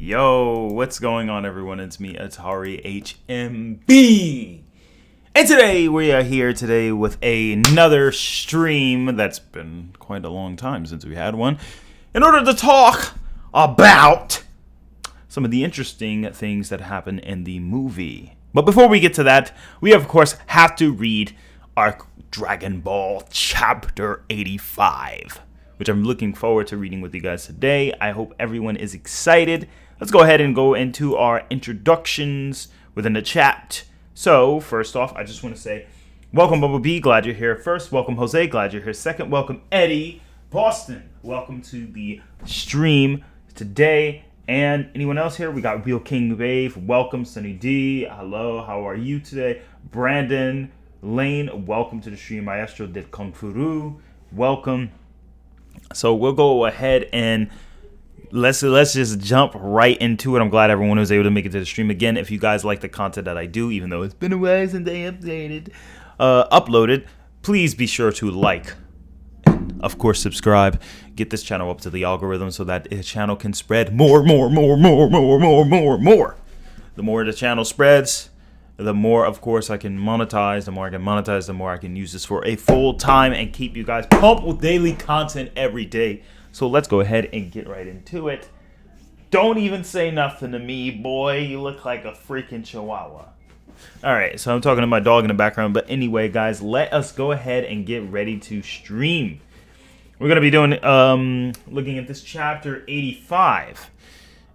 Yo, what's going on, everyone? It's me, ATARi HMB. And today we are here today with another stream that's been quite a long time since we had one, in order to talk about some of the interesting things that happen in the movie. But before we get to that, we of course have to read our Dragon Ball Chapter 85, which I'm looking forward to reading with you guys today. I hope everyone is excited. Let's go ahead and go into our introductions within the chat. So, first off, I just want to say, welcome Bumblebee, glad you're here first. Welcome Jose, glad you're here second. Welcome Eddie, Boston, welcome to the stream today. And anyone else here? We got Real King Wave, welcome. Sunny D, hello, how are you today? Brandon Lane, welcome to the stream. Maestro de Kung Fu, welcome. So we'll go ahead and let's just jump right into it. I'm glad everyone was able to make it to the stream. Again, if you guys like the content that I do, even though it's been a while since they uploaded, please be sure to like and of course subscribe. Get this channel up to the algorithm so that the channel can spread more. The more the channel spreads, the more, of course, I can monetize. The more I can monetize, the more I can use this for a full time and keep you guys pumped with daily content every day. So let's go ahead and get right into it. Don't even say nothing to me, boy. You look like a freaking chihuahua. All right, so I'm talking to my dog in the background. But anyway, guys, let us go ahead and get ready to stream. We're going to be doing, looking at this chapter 85.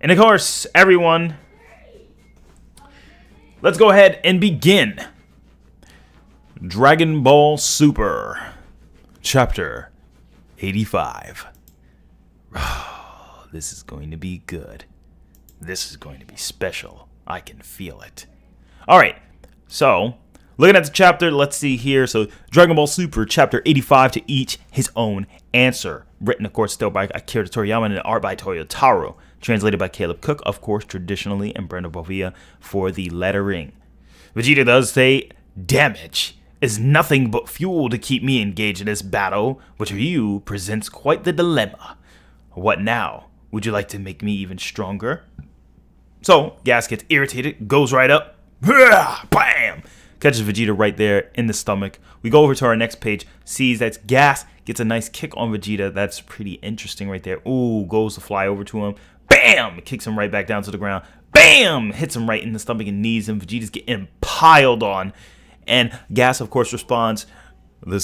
And of course, everyone, let's go ahead and begin. Dragon Ball Super, chapter 85. Oh, this is going to be good. This is going to be special. I can feel it. All right, so looking at the chapter, let's see here. So Dragon Ball Super, chapter 85, to each his own answer. Written, of course, still by Akira Toriyama and art by Toyotaro. Translated by Caleb Cook, of course, traditionally, and Brenda Bovia for the lettering. Vegeta does say, damage is nothing but fuel to keep me engaged in this battle, which for you presents quite the dilemma. What now? Would you like to make me even stronger? So, Gas gets irritated, goes right up, bam! Catches Vegeta right there in the stomach. We go over to our next page, sees that Gas gets a nice kick on Vegeta. That's pretty interesting right there. Ooh, goes to fly over to him. Bam! Kicks him right back down to the ground. Bam! Hits him right in the stomach and knees him. Vegeta's getting piled on. And Gas, of course, responds, the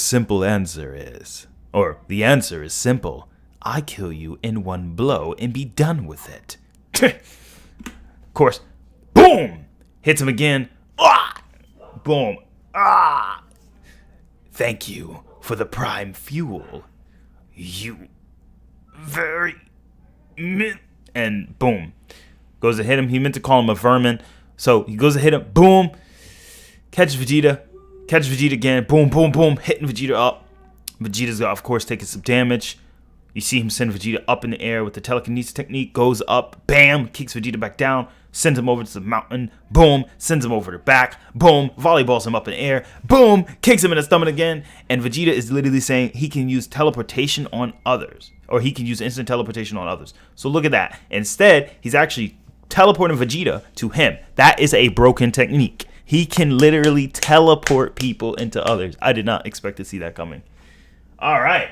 answer is simple. I kill you in one blow and be done with it. Of course, boom! Hits him again. Ah! Boom. Ah! Thank you for the prime fuel. You very and boom. Goes to hit him. He meant to call him a vermin. So he goes to hit him. Boom. Catches Vegeta. Catches Vegeta again. Boom, boom, boom. Hitting Vegeta up. Vegeta's, of course, taking some damage. You see him send Vegeta up in the air with the telekinesis technique. Goes up. Bam. Kicks Vegeta back down. Sends him over to the mountain. Boom. Sends him over the back. Boom. Volleyballs him up in the air. Boom. Kicks him in the stomach again. And Vegeta is literally saying he can use teleportation on others. Or he can use instant teleportation on others. So look at that. Instead, he's actually teleporting Vegeta to him. That is a broken technique. He can literally teleport people into others. I did not expect to see that coming. All right.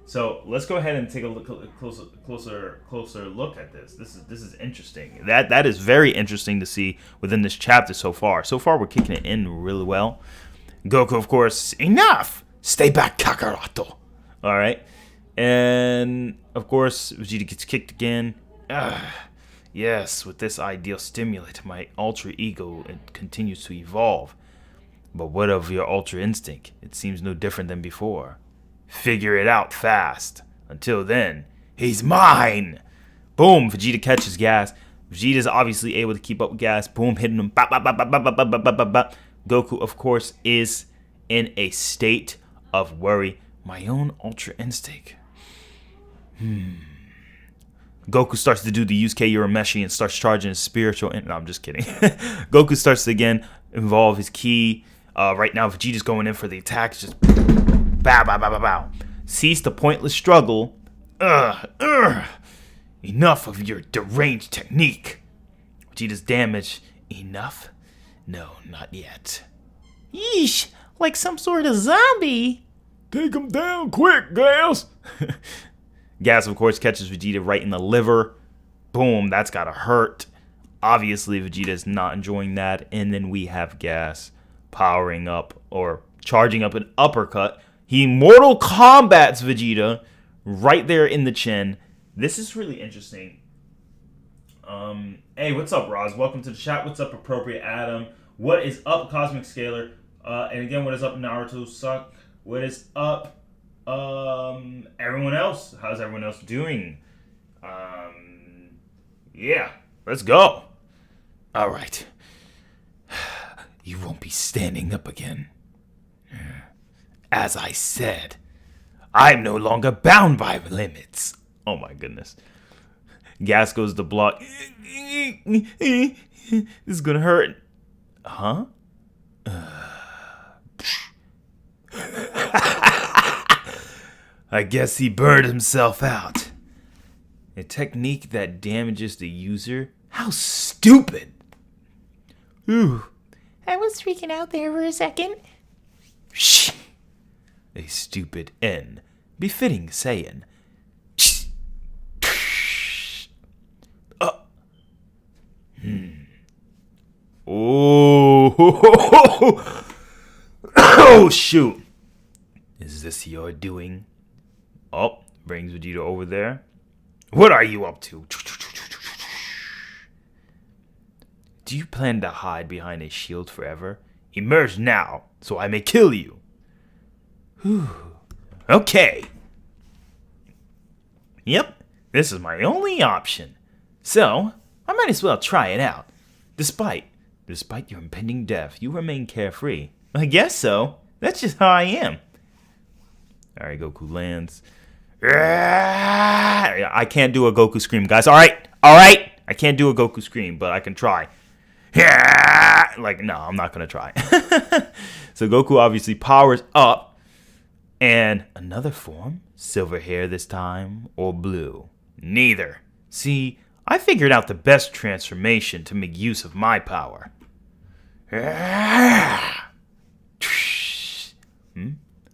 So let's go ahead and take a closer look at this. This is interesting. That is very interesting to see within this chapter so far. So far, we're kicking it in really well. Goku, of course, enough. Stay back, Kakaroto. All right, and of course, Vegeta gets kicked again. Yes, with this ideal stimulant, my ultra ego continues to evolve. But what of your ultra instinct? It seems no different than before. Figure it out fast. Until then, he's mine. Boom, Vegeta catches Gas. Vegeta's obviously able to keep up with Gas. Boom, hitting him. Bop, bop, bop, bop, bop, bop, bop, bop, bop. Goku, of course, is in a state of worry. My own ultra instinct. Goku starts to do the Yusuke Urameshi and starts charging his spiritual. No, I'm just kidding. Goku starts to again involve his ki. Right now, Vegeta's going in for the attack. Just bow, bow, bow, bow, bow. Cease the pointless struggle. Enough of your deranged technique. Vegeta's damage. Enough? No, not yet. Yeesh, like some sort of zombie. Take him down quick, Gas! Gas, of course, catches Vegeta right in the liver. Boom, that's gotta hurt. Obviously, Vegeta's not enjoying that. And then we have Gas powering up or charging up an uppercut. He Mortal Kombats Vegeta right there in the chin. This is really interesting. Hey, what's up, Roz? Welcome to the chat. What's up, Appropriate Adam? What is up, Cosmic Scalar? And again, what is up, Naruto Suck? What is up, everyone else? How's everyone else doing? Yeah, let's go. All right. You won't be standing up again. As I said, I'm no longer bound by limits. Oh my goodness. Gas goes to block. This is gonna hurt. Huh? I guess he burned himself out. A technique that damages the user? How stupid! Ooh. I was freaking out there for a second. Shh. A stupid N. Befitting Saiyan. Oh. Oh, shoot. Is this your doing? Oh, brings Vegeta over there. What are you up to? Do you plan to hide behind a shield forever? Emerge now, so I may kill you. Whew. Okay. Yep, this is my only option. So, I might as well try it out. Despite your impending death, you remain carefree. I guess so. That's just how I am. Alright, Goku lands. I can't do a Goku scream, guys. Alright. I can't do a Goku scream, but I can try. Like, no, I'm not going to try. So Goku obviously powers up. And another form? Silver hair this time? Or blue? Neither. See, I figured out the best transformation to make use of my power.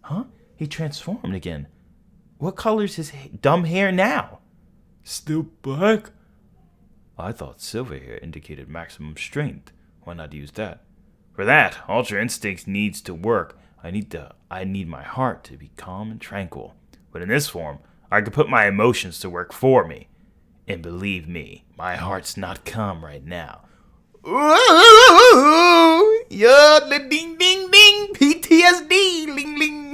Huh? He transformed again. What color's his dumb hair now? Still black? I thought silver hair indicated maximum strength. Why not use that? For that, Ultra Instinct needs to work. I need my heart to be calm and tranquil. But in this form, I can put my emotions to work for me. And believe me, my heart's not calm right now. Ooh, yeah, ding ding ding, PTSD, ling ling.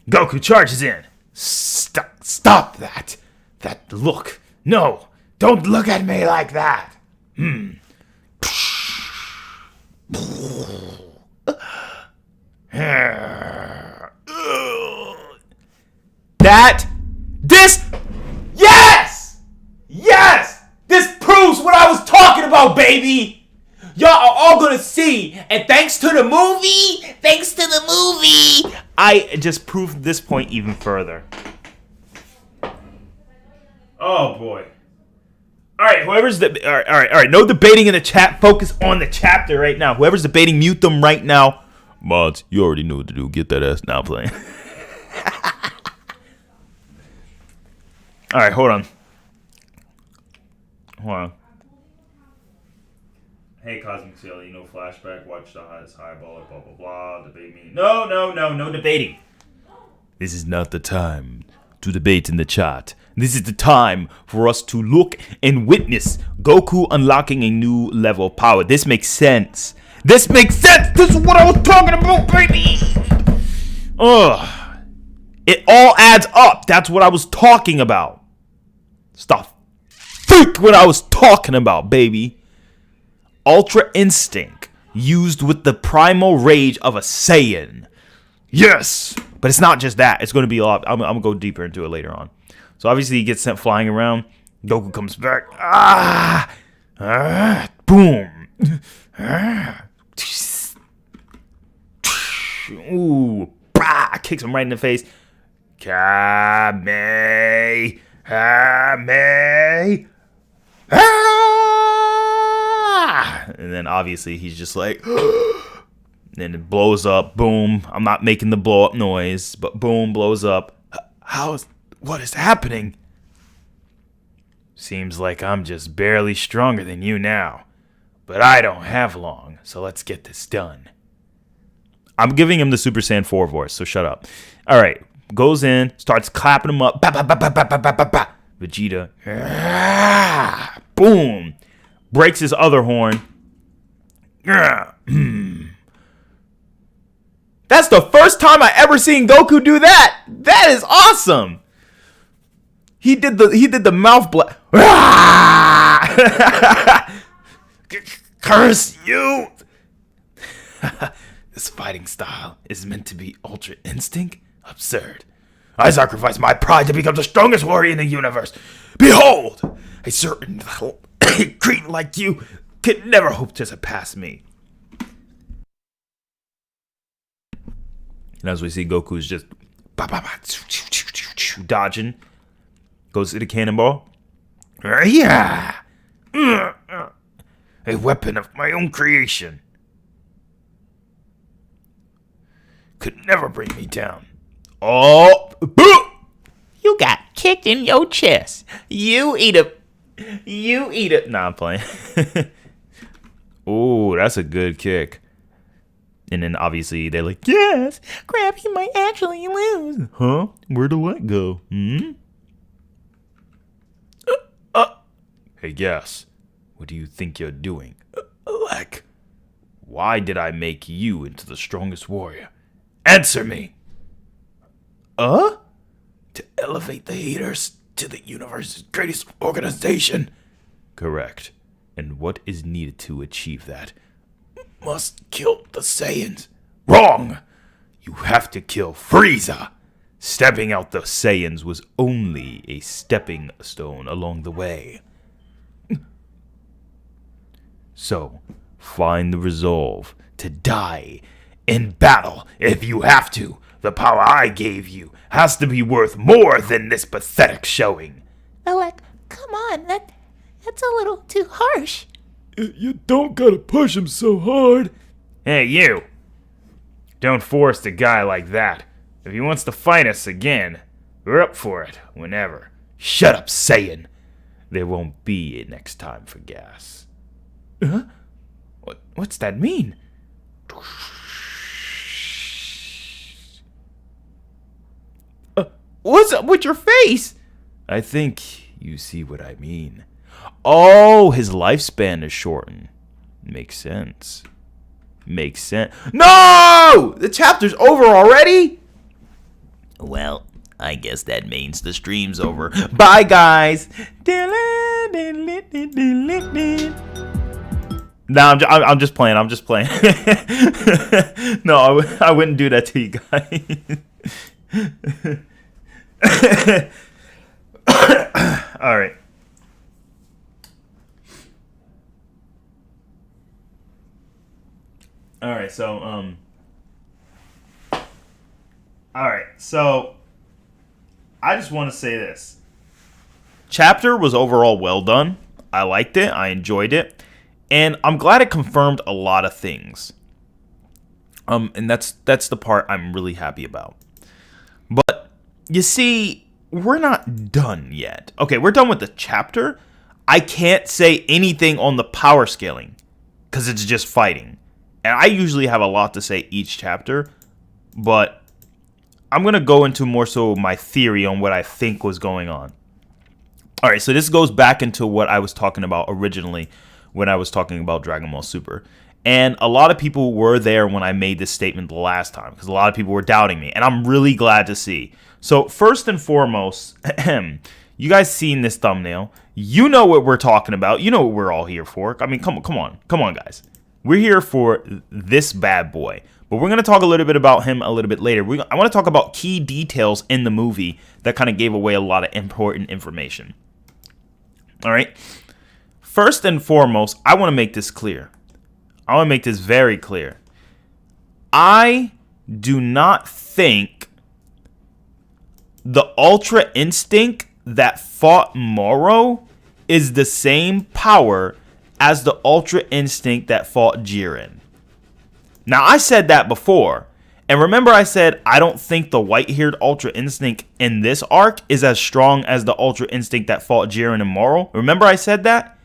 Goku charges in. Stop that. That look. No, don't look at me like that. Yes! This proves what I was talking about, baby! Y'all are all gonna see, and thanks to the movie, I just proved this point even further. Oh boy. Alright, all right, no debating in the chat, focus on the chapter right now. Whoever's debating, mute them right now. Mods, you already know what to do, get that ass now playing. Alright, hold on. Hey, Cosmic Sailor, you know flashback, watch the hottest highballer, blah, blah, blah, debate me. No debating. This is not the time to debate in the chat. This is the time for us to look and witness Goku unlocking a new level of power. This makes sense. This is what I was talking about, baby. It all adds up. That's what I was talking about. Stop. Freak what I was talking about, baby. Ultra Instinct used with the primal rage of a Saiyan. Yes! But it's not just that. It's going to be a lot. I'm going to go deeper into it later on. So obviously he gets sent flying around. Goku comes back. Boom. Ooh. Kicks him right in the face. Kame. May. Ah! And then obviously he's just like, then it blows up. Boom. I'm not making the blow up noise, but boom, blows up. What is happening? Seems like I'm just barely stronger than you now. But I don't have long, so let's get this done. I'm giving him the Super Saiyan 4 voice, so shut up. All right, goes in, starts clapping him up. Ba, ba, ba, ba, ba, ba, ba, ba. Vegeta, boom, breaks his other horn. That's the first time I ever seen Goku do that. That is awesome. He did the mouth blast. Curse you! This fighting style is meant to be Ultra Instinct? Absurd. I sacrifice my pride to become the strongest warrior in the universe. Behold! A certain cretin like you could never hope to surpass me. And as we see, Goku's just dodging. Goes to the cannonball. Yeah! A weapon of my own creation. Could never bring me down. Oh! Boo! You got kicked in your chest. You eat a... Nah, I'm playing. Ooh, that's a good kick. And then obviously they're like, yes, Krabby might actually lose. huh? Where'd the light go? Hey, yes. What do you think you're doing? Like, why did I make you into the strongest warrior? Answer me! To elevate the haters to the universe's greatest organization. Correct. And what is needed to achieve that? Must kill the Saiyans. Wrong! You have to kill Frieza. Stepping out the Saiyans was only a stepping stone along the way. So, find the resolve to die in battle if you have to. The power I gave you has to be worth more than this pathetic showing. Like, come on, that's a little too harsh. You don't gotta push him so hard. Hey, you. Don't force a guy like that. If he wants to fight us again, we're up for it whenever. Shut up, Saiyan. There won't be a next time for gas. Huh? What's that mean? What's up with your face? I think you see what I mean. Oh, his lifespan is shortened. Makes sense. Makes sense. No! The chapter's over already? Well, I guess that means the stream's over. Bye, guys. No, I'm just playing. I'm just playing. No, I wouldn't do that to you guys. All right. All right. So I just want to say this. Chapter was overall well done. I liked it. I enjoyed it. And I'm glad it confirmed a lot of things. And that's the part I'm really happy about. But you see, we're not done yet. Okay, we're done with the chapter. I can't say anything on the power scaling because it's just fighting. And I usually have a lot to say each chapter, but I'm going to go into more so my theory on what I think was going on. All right, so this goes back into what I was talking about originally when I was talking about Dragon Ball Super. And a lot of people were there when I made this statement the last time because a lot of people were doubting me, and I'm really glad to see. So first and foremost, you guys seen this thumbnail. You know what we're talking about. You know what we're all here for. I mean, come on, guys. We're here for this bad boy. But we're going to talk a little bit about him a little bit later. I want to talk about key details in the movie that kind of gave away a lot of important information. All right. First and foremost, I want to make this clear. I want to make this very clear. I do not think the Ultra Instinct that fought Moro is the same power as the Ultra Instinct that fought Jiren. Now, I said that before. And remember I said I don't think the white-haired Ultra Instinct in this arc is as strong as the Ultra Instinct that fought Jiren and Moro? Remember I said that?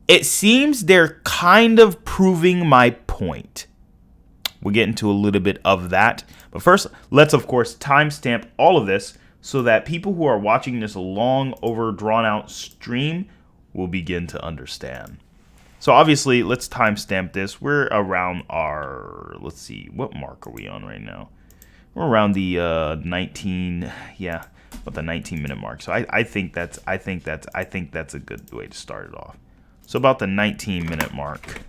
It seems they're kind of proving my point. We'll get into a little bit of that. But first, let's, of course, timestamp all of this so that people who are watching this long, over, drawn-out stream will begin to understand. So, obviously, let's timestamp this. We're around our, let's see, what mark are we on right now? We're around the 19-minute mark. So, I think that's a good way to start it off. So, about the 19-minute mark.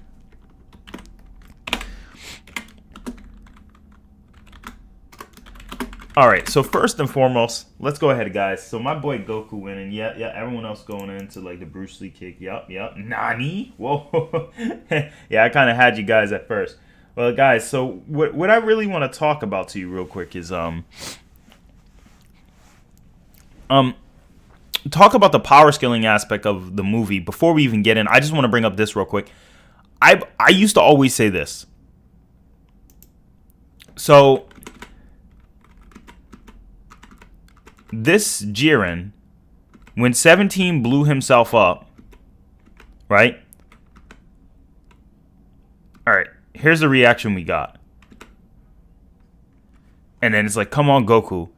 All right, so first and foremost, let's go ahead, guys. So my boy Goku went in. Yeah, everyone else going into like the Bruce Lee kick. Yup. Nani? Whoa. Yeah, I kind of had you guys at first. Well, guys, so what I really want to talk about to you real quick is talk about the power scaling aspect of the movie. Before we even get in, I just want to bring up this real quick. I used to always say this. So this Jiren, when 17 blew himself up, right? All right, here's the reaction we got. And then it's like, come on, Goku.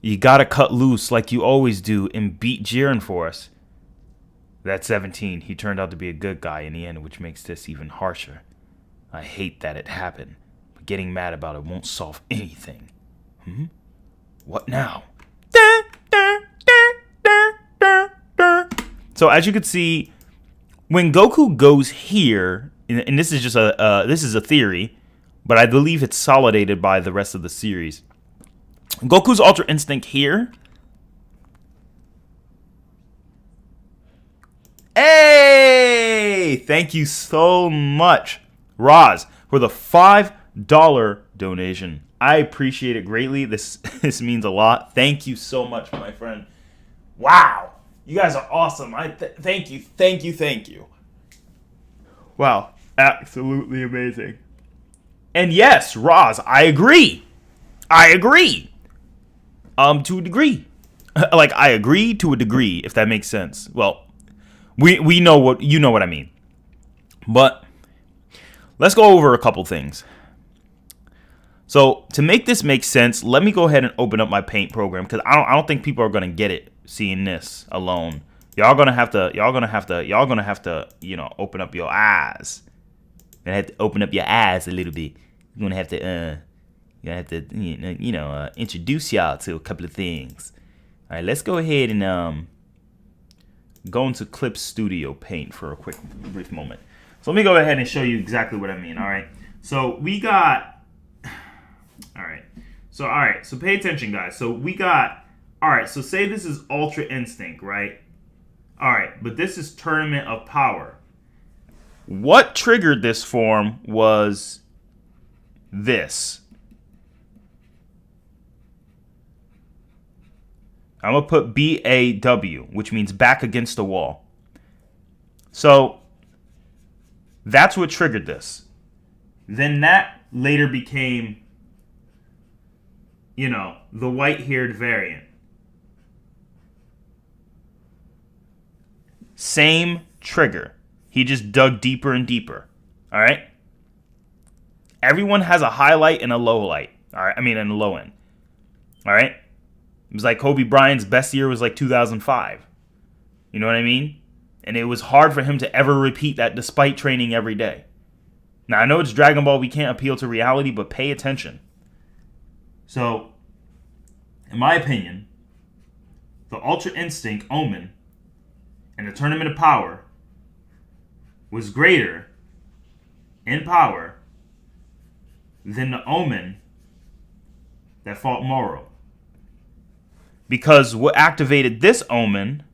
You gotta cut loose like you always do and beat Jiren for us. That 17, he turned out to be a good guy in the end, which makes this even harsher. I hate that it happened, but getting mad about it won't solve anything. What now? So as you can see, when Goku goes here, and this is just this is a theory, but I believe it's solidated by the rest of the series. Goku's Ultra Instinct here. Hey! Thank you so much, Roz, for the $5 donation. I appreciate it greatly. This means a lot. Thank you so much, my friend. Wow. You guys are awesome. Thank you. Wow. Absolutely amazing. And yes, Roz, I agree. To a degree. Like, I agree to a degree, if that makes sense. Well, we know what I mean. But let's go over a couple things. So to make this make sense, let me go ahead and open up my Paint program, because I don't think people are gonna get it seeing this alone. Y'all gonna have to, open up your eyes. You're gonna have to open up your eyes a little bit. You're gonna have to, introduce y'all to a couple of things. All right, let's go ahead and go into Clip Studio Paint for a brief moment. So let me go ahead and show you exactly what I mean. All right, so we got. All right. So pay attention, guys. So we got, all right, so say this is Ultra Instinct, right? All right, but this is Tournament of Power. What triggered this form was this. I'm going to put BAW, which means back against the wall. So that's what triggered this. Then that later became, the white-haired variant. Same trigger. He just dug deeper and deeper. All right? Everyone has a highlight and a low light. All right? And a low end. All right? It was like Kobe Bryant's best year was like 2005. You know what I mean? And it was hard for him to ever repeat that despite training every day. Now, I know it's Dragon Ball. We can't appeal to reality, but pay attention. So, in my opinion, the Ultra Instinct Omen in the Tournament of Power was greater in power than the Omen that fought Moro. Because what activated this Omen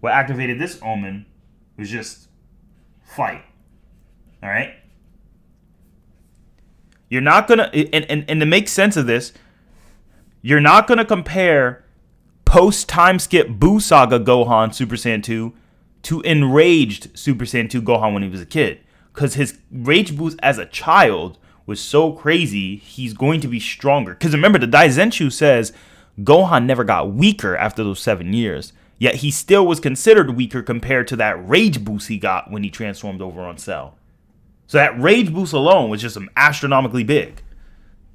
was just fight. All right? You're not going to, and to make sense of this, you're not going to compare post time skip Buu Saga Gohan Super Saiyan 2 to enraged Super Saiyan 2 Gohan when he was a kid. Because his rage boost as a child was so crazy, he's going to be stronger. Because remember, the Daizenshu says Gohan never got weaker after those 7 years. Yet he still was considered weaker compared to that rage boost he got when he transformed over on Cell. So that rage boost alone was just astronomically big.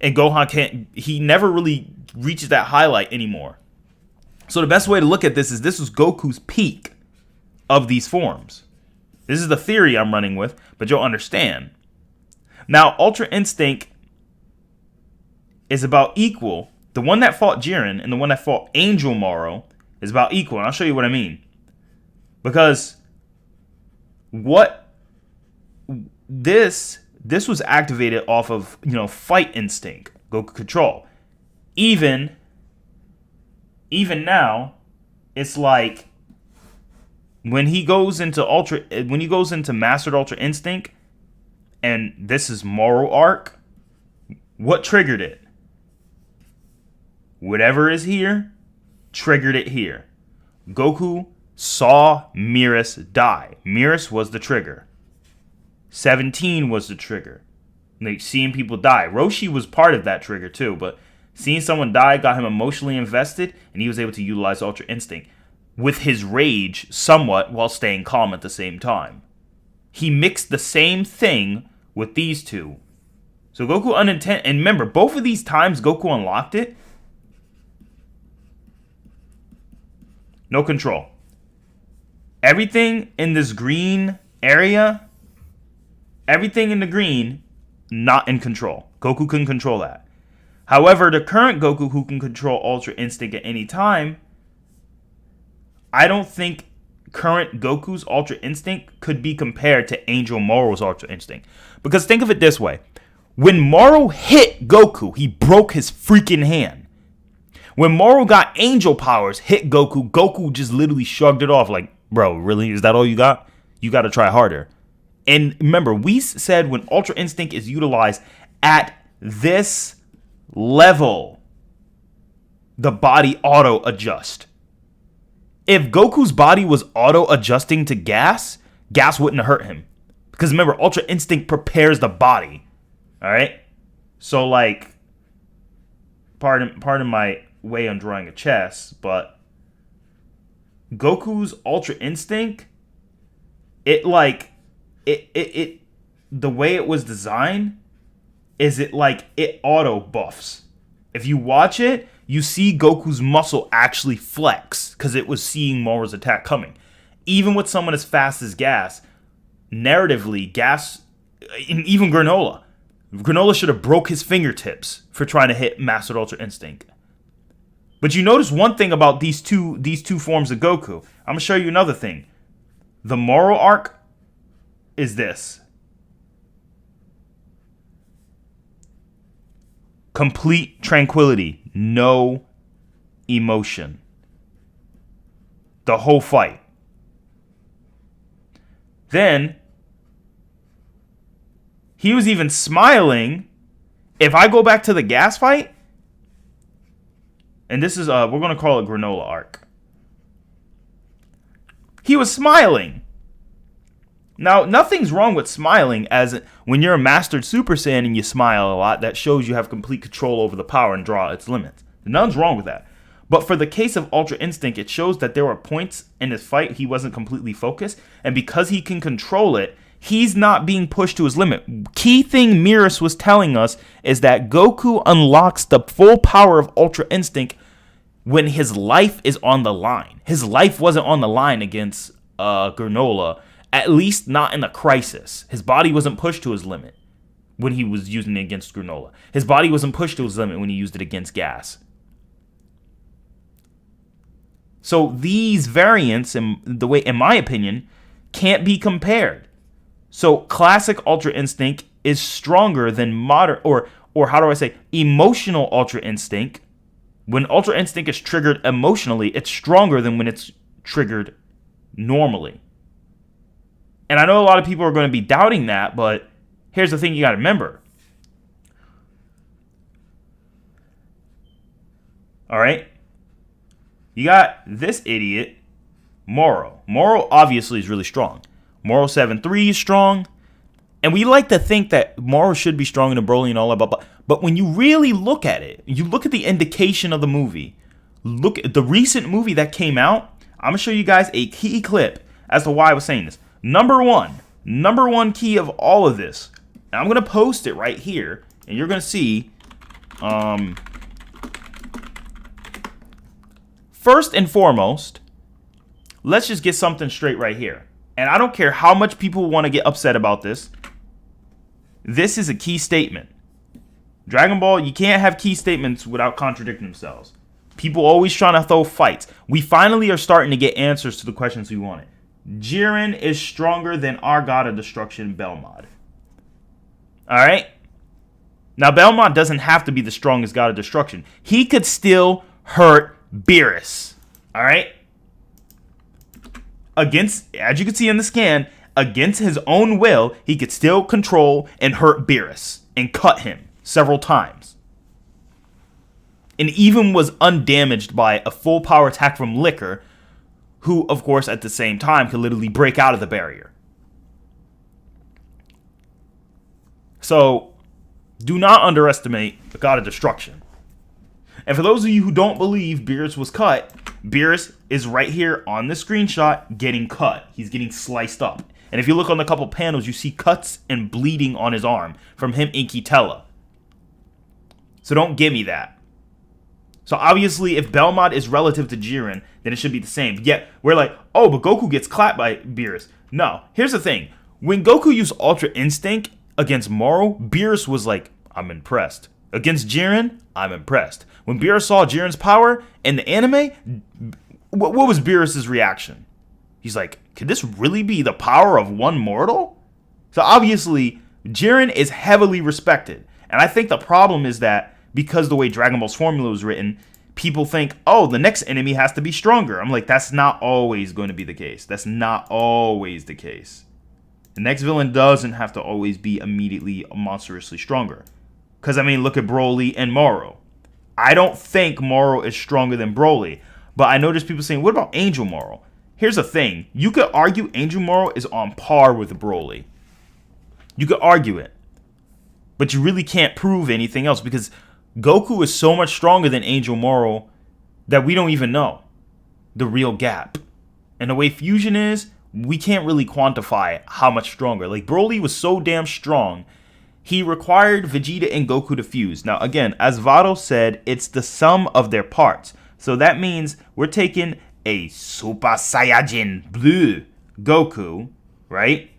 And Gohan he never really reaches that highlight anymore. So the best way to look at this is this was Goku's peak of these forms. This is the theory I'm running with, but you'll understand. Now, Ultra Instinct is about equal. The one that fought Jiren and the one that fought Angel Moro is about equal, and I'll show you what I mean. Because this was activated off of, fight instinct, Goku control. Even now, it's like when he goes into Mastered Ultra Instinct, and this is Moro Arc, what triggered it? Whatever is here triggered it here. Goku saw Mirus die. Mirus was the trigger. 17 was the trigger. Like seeing people die. Roshi was part of that trigger too, but seeing someone die got him emotionally invested, and he was able to utilize Ultra Instinct with his rage somewhat while staying calm at the same time. He mixed the same thing with these two. So Goku unintended, and remember, both of these times Goku unlocked it, no control. Everything in this green area, everything in the green, not in control. Goku couldn't control that. However, the current Goku who can control Ultra Instinct at any time, I don't think current Goku's Ultra Instinct could be compared to Angel Moro's Ultra Instinct. Because think of it this way. When Moro hit Goku, he broke his freaking hand. When Moro got angel powers, hit Goku, Goku just literally shrugged it off like, bro, really? Is that all you got? You got to try harder. And remember, we said when Ultra Instinct is utilized at this level, the body auto-adjust. If Goku's body was auto-adjusting to gas, gas wouldn't hurt him. Because remember, Ultra Instinct prepares the body. Alright? So like, pardon my way on drawing a chess, but Goku's Ultra Instinct, the way it was designed is it auto buffs. If you watch it, you see Goku's muscle actually flex because it was seeing Moro's attack coming. Even with someone as fast as Gas, narratively, Gas, and even Granola should have broke his fingertips for trying to hit Mastered Ultra Instinct. But you notice one thing about these two forms of Goku. I'm gonna show you another thing. The Moro arc is this. Complete tranquility, no emotion. The whole fight. Then he was even smiling. If I go back to the Gas fight, and this is we're gonna call it Granola arc. He was smiling. Now, nothing's wrong with smiling, as when you're a mastered Super Saiyan and you smile a lot, that shows you have complete control over the power and draw its limits. Nothing's wrong with that. But for the case of Ultra Instinct, it shows that there were points in his fight he wasn't completely focused, and because he can control it, he's not being pushed to his limit. Key thing Mirus was telling us is that Goku unlocks the full power of Ultra Instinct when his life is on the line. His life wasn't on the line against Granola, at least not in a crisis. His body wasn't pushed to his limit when he was using it against Granola. His body wasn't pushed to his limit when he used it against Gas. So these variants, in my opinion, can't be compared. So classic Ultra Instinct is stronger than modern, or how do I say, emotional Ultra Instinct. When Ultra Instinct is triggered emotionally, it's stronger than when it's triggered normally. And I know a lot of people are going to be doubting that, but here's the thing you got to remember. All right? You got this idiot, Moro. Moro obviously is really strong. Moro 7-3 is strong. And we like to think that Moro should be stronger than Broly and all that, but when you really look at it, you look at the indication of the movie, look at the recent movie that came out, I'm going to show you guys a key clip as to why I was saying this. Number one key of all of this, and I'm going to post it right here, and you're going to see, first and foremost, let's just get something straight right here. And I don't care how much people want to get upset about this. This is a key statement. Dragon Ball, you can't have key statements without contradicting themselves. People always trying to throw fights. We finally are starting to get answers to the questions we wanted. Jiren is stronger than our God of Destruction, Belmod. Alright? Now, Belmod doesn't have to be the strongest God of Destruction. He could still hurt Beerus. Alright? Against, as you can see in the scan, against his own will, he could still control and hurt Beerus and cut him several times. And even was undamaged by a full power attack from Liquor, who, of course, at the same time could literally break out of the barrier. So, do not underestimate the God of Destruction. And for those of you who don't believe Beerus was cut, Beerus is right here on the screenshot getting cut. He's getting sliced up. And if you look on the couple panels, you see cuts and bleeding on his arm from him and Kitella. So don't give me that. So obviously, if Belmod is relative to Jiren, then it should be the same. Yet, we're like, oh, but Goku gets clapped by Beerus. No, here's the thing. When Goku used Ultra Instinct against Moro, Beerus was like, I'm impressed. Against Jiren, I'm impressed. When Beerus saw Jiren's power in the anime, what was Beerus' reaction? He's like, could this really be the power of one mortal? So obviously, Jiren is heavily respected. And I think the problem is that because the way Dragon Ball's formula was written, people think, oh, the next enemy has to be stronger. I'm like, that's not always going to be the case. That's not always the case. The next villain doesn't have to always be immediately monstrously stronger. Because, I mean, look at Broly and Moro. I don't think Moro is stronger than Broly. But I notice people saying, what about Angel Moro? Here's the thing. You could argue Angel Moro is on par with Broly. You could argue it. But you really can't prove anything else because Goku is so much stronger than Angel Moro that we don't even know the real gap. And the way fusion is, we can't really quantify how much stronger. Like, Broly was so damn strong, he required Vegeta and Goku to fuse. Now, again, as Vado said, it's the sum of their parts. So that means we're taking a Super Saiyajin Blue Goku, right?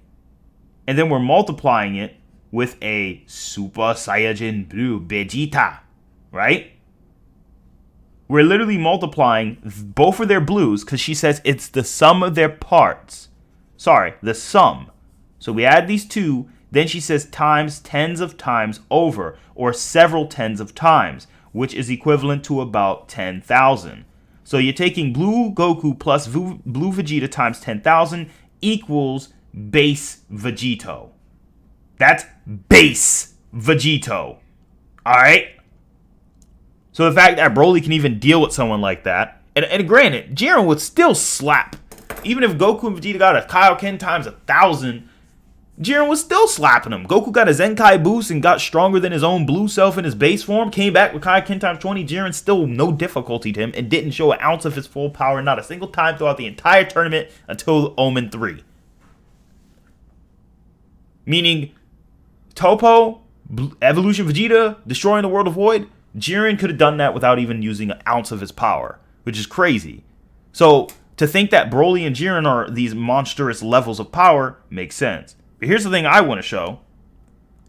And then we're multiplying it with a Super Saiyajin Blue Vegeta, right? We're literally multiplying both of their blues because she says it's the sum of their parts. Sorry, the sum. So we add these two, then she says times tens of times over, or several tens of times, which is equivalent to about 10,000. So you're taking Blue Goku plus Blue Vegeta times 10,000 equals base Vegito. That's base Vegito. Alright? So the fact that Broly can even deal with someone like that, and granted, Jiren would still slap. Even if Goku and Vegeta got a Kaioken times 1,000, Jiren was still slapping him. Goku got a Zenkai boost and got stronger than his own blue self in his base form. Came back with Kaioken times 20. Jiren still no difficulty to him and didn't show an ounce of his full power not a single time throughout the entire tournament until Omen 3. Meaning, Topo, Evolution Vegeta, destroying the World of Void, Jiren could have done that without even using an ounce of his power, which is crazy. So, to think that Broly and Jiren are these monstrous levels of power makes sense. But here's the thing I want to show,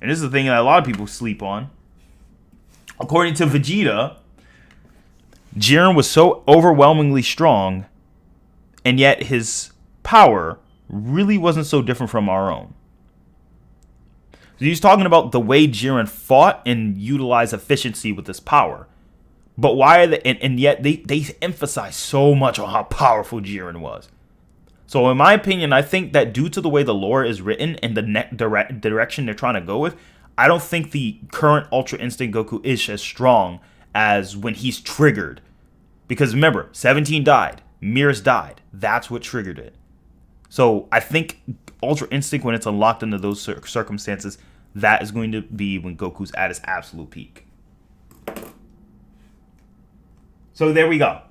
and this is the thing that a lot of people sleep on. According to Vegeta, Jiren was so overwhelmingly strong, and yet his power really wasn't so different from our own. So he's talking about the way Jiren fought and utilized efficiency with his power. But why are they, and yet they emphasize so much on how powerful Jiren was. So in my opinion, I think that due to the way the lore is written and the direction they're trying to go with, I don't think the current Ultra Instinct Goku is as strong as when he's triggered. Because remember, 17 died. Mirrors died. That's what triggered it. So I think Ultra Instinct, when it's unlocked under those circumstances, that is going to be when Goku's at his absolute peak. So there we go.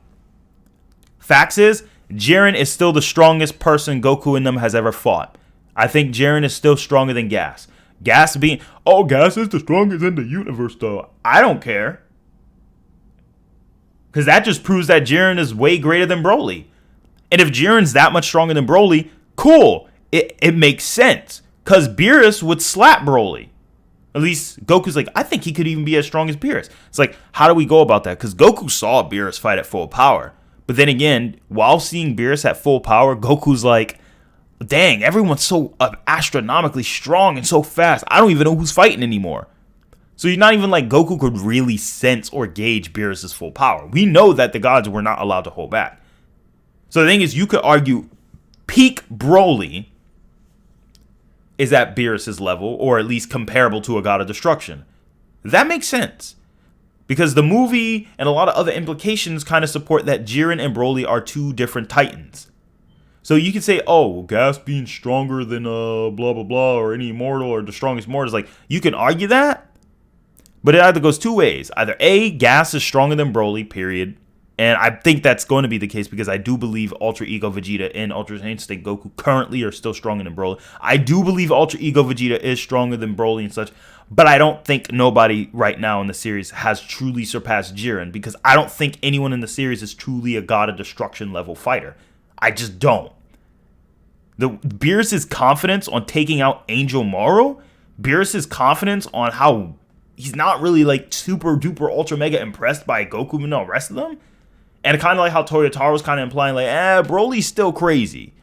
Facts is, Jiren is still the strongest person Goku and them has ever fought. I think Jiren is still stronger than Gas. Gas being, oh, Gas is the strongest in the universe, though. I don't care. Because that just proves that Jiren is way greater than Broly. And if Jiren's that much stronger than Broly, cool. It makes sense. Because Beerus would slap Broly. At least Goku's like, I think he could even be as strong as Beerus. It's like, how do we go about that? Because Goku saw Beerus fight at full power. But then again, while seeing Beerus at full power, Goku's like, dang, everyone's so astronomically strong and so fast. I don't even know who's fighting anymore. So you're not even like Goku could really sense or gauge Beerus' full power. We know that the gods were not allowed to hold back. So the thing is, you could argue peak Broly is at Beerus' level, or at least comparable to a god of destruction. That makes sense. Because the movie and a lot of other implications kind of support that Jiren and Broly are two different titans. So you could say, oh, Gas being stronger than blah, blah, blah, or any immortal, or the strongest mortal. Is like, you can argue that. But it either goes two ways. Either A, Gas is stronger than Broly, period. And I think that's going to be the case because I do believe Ultra Ego Vegeta and Ultra Instinct Goku currently are still stronger than Broly. I do believe Ultra Ego Vegeta is stronger than Broly and such. But I don't think nobody right now in the series has truly surpassed Jiren, because I don't think anyone in the series is truly a God of Destruction level fighter. I just don't. Beerus' confidence on taking out Angel Moro, Beerus' confidence on how he's not really like super duper ultra mega impressed by Goku and the rest of them, and kind of like how Toyotaro was kind of implying like, Broly's still crazy.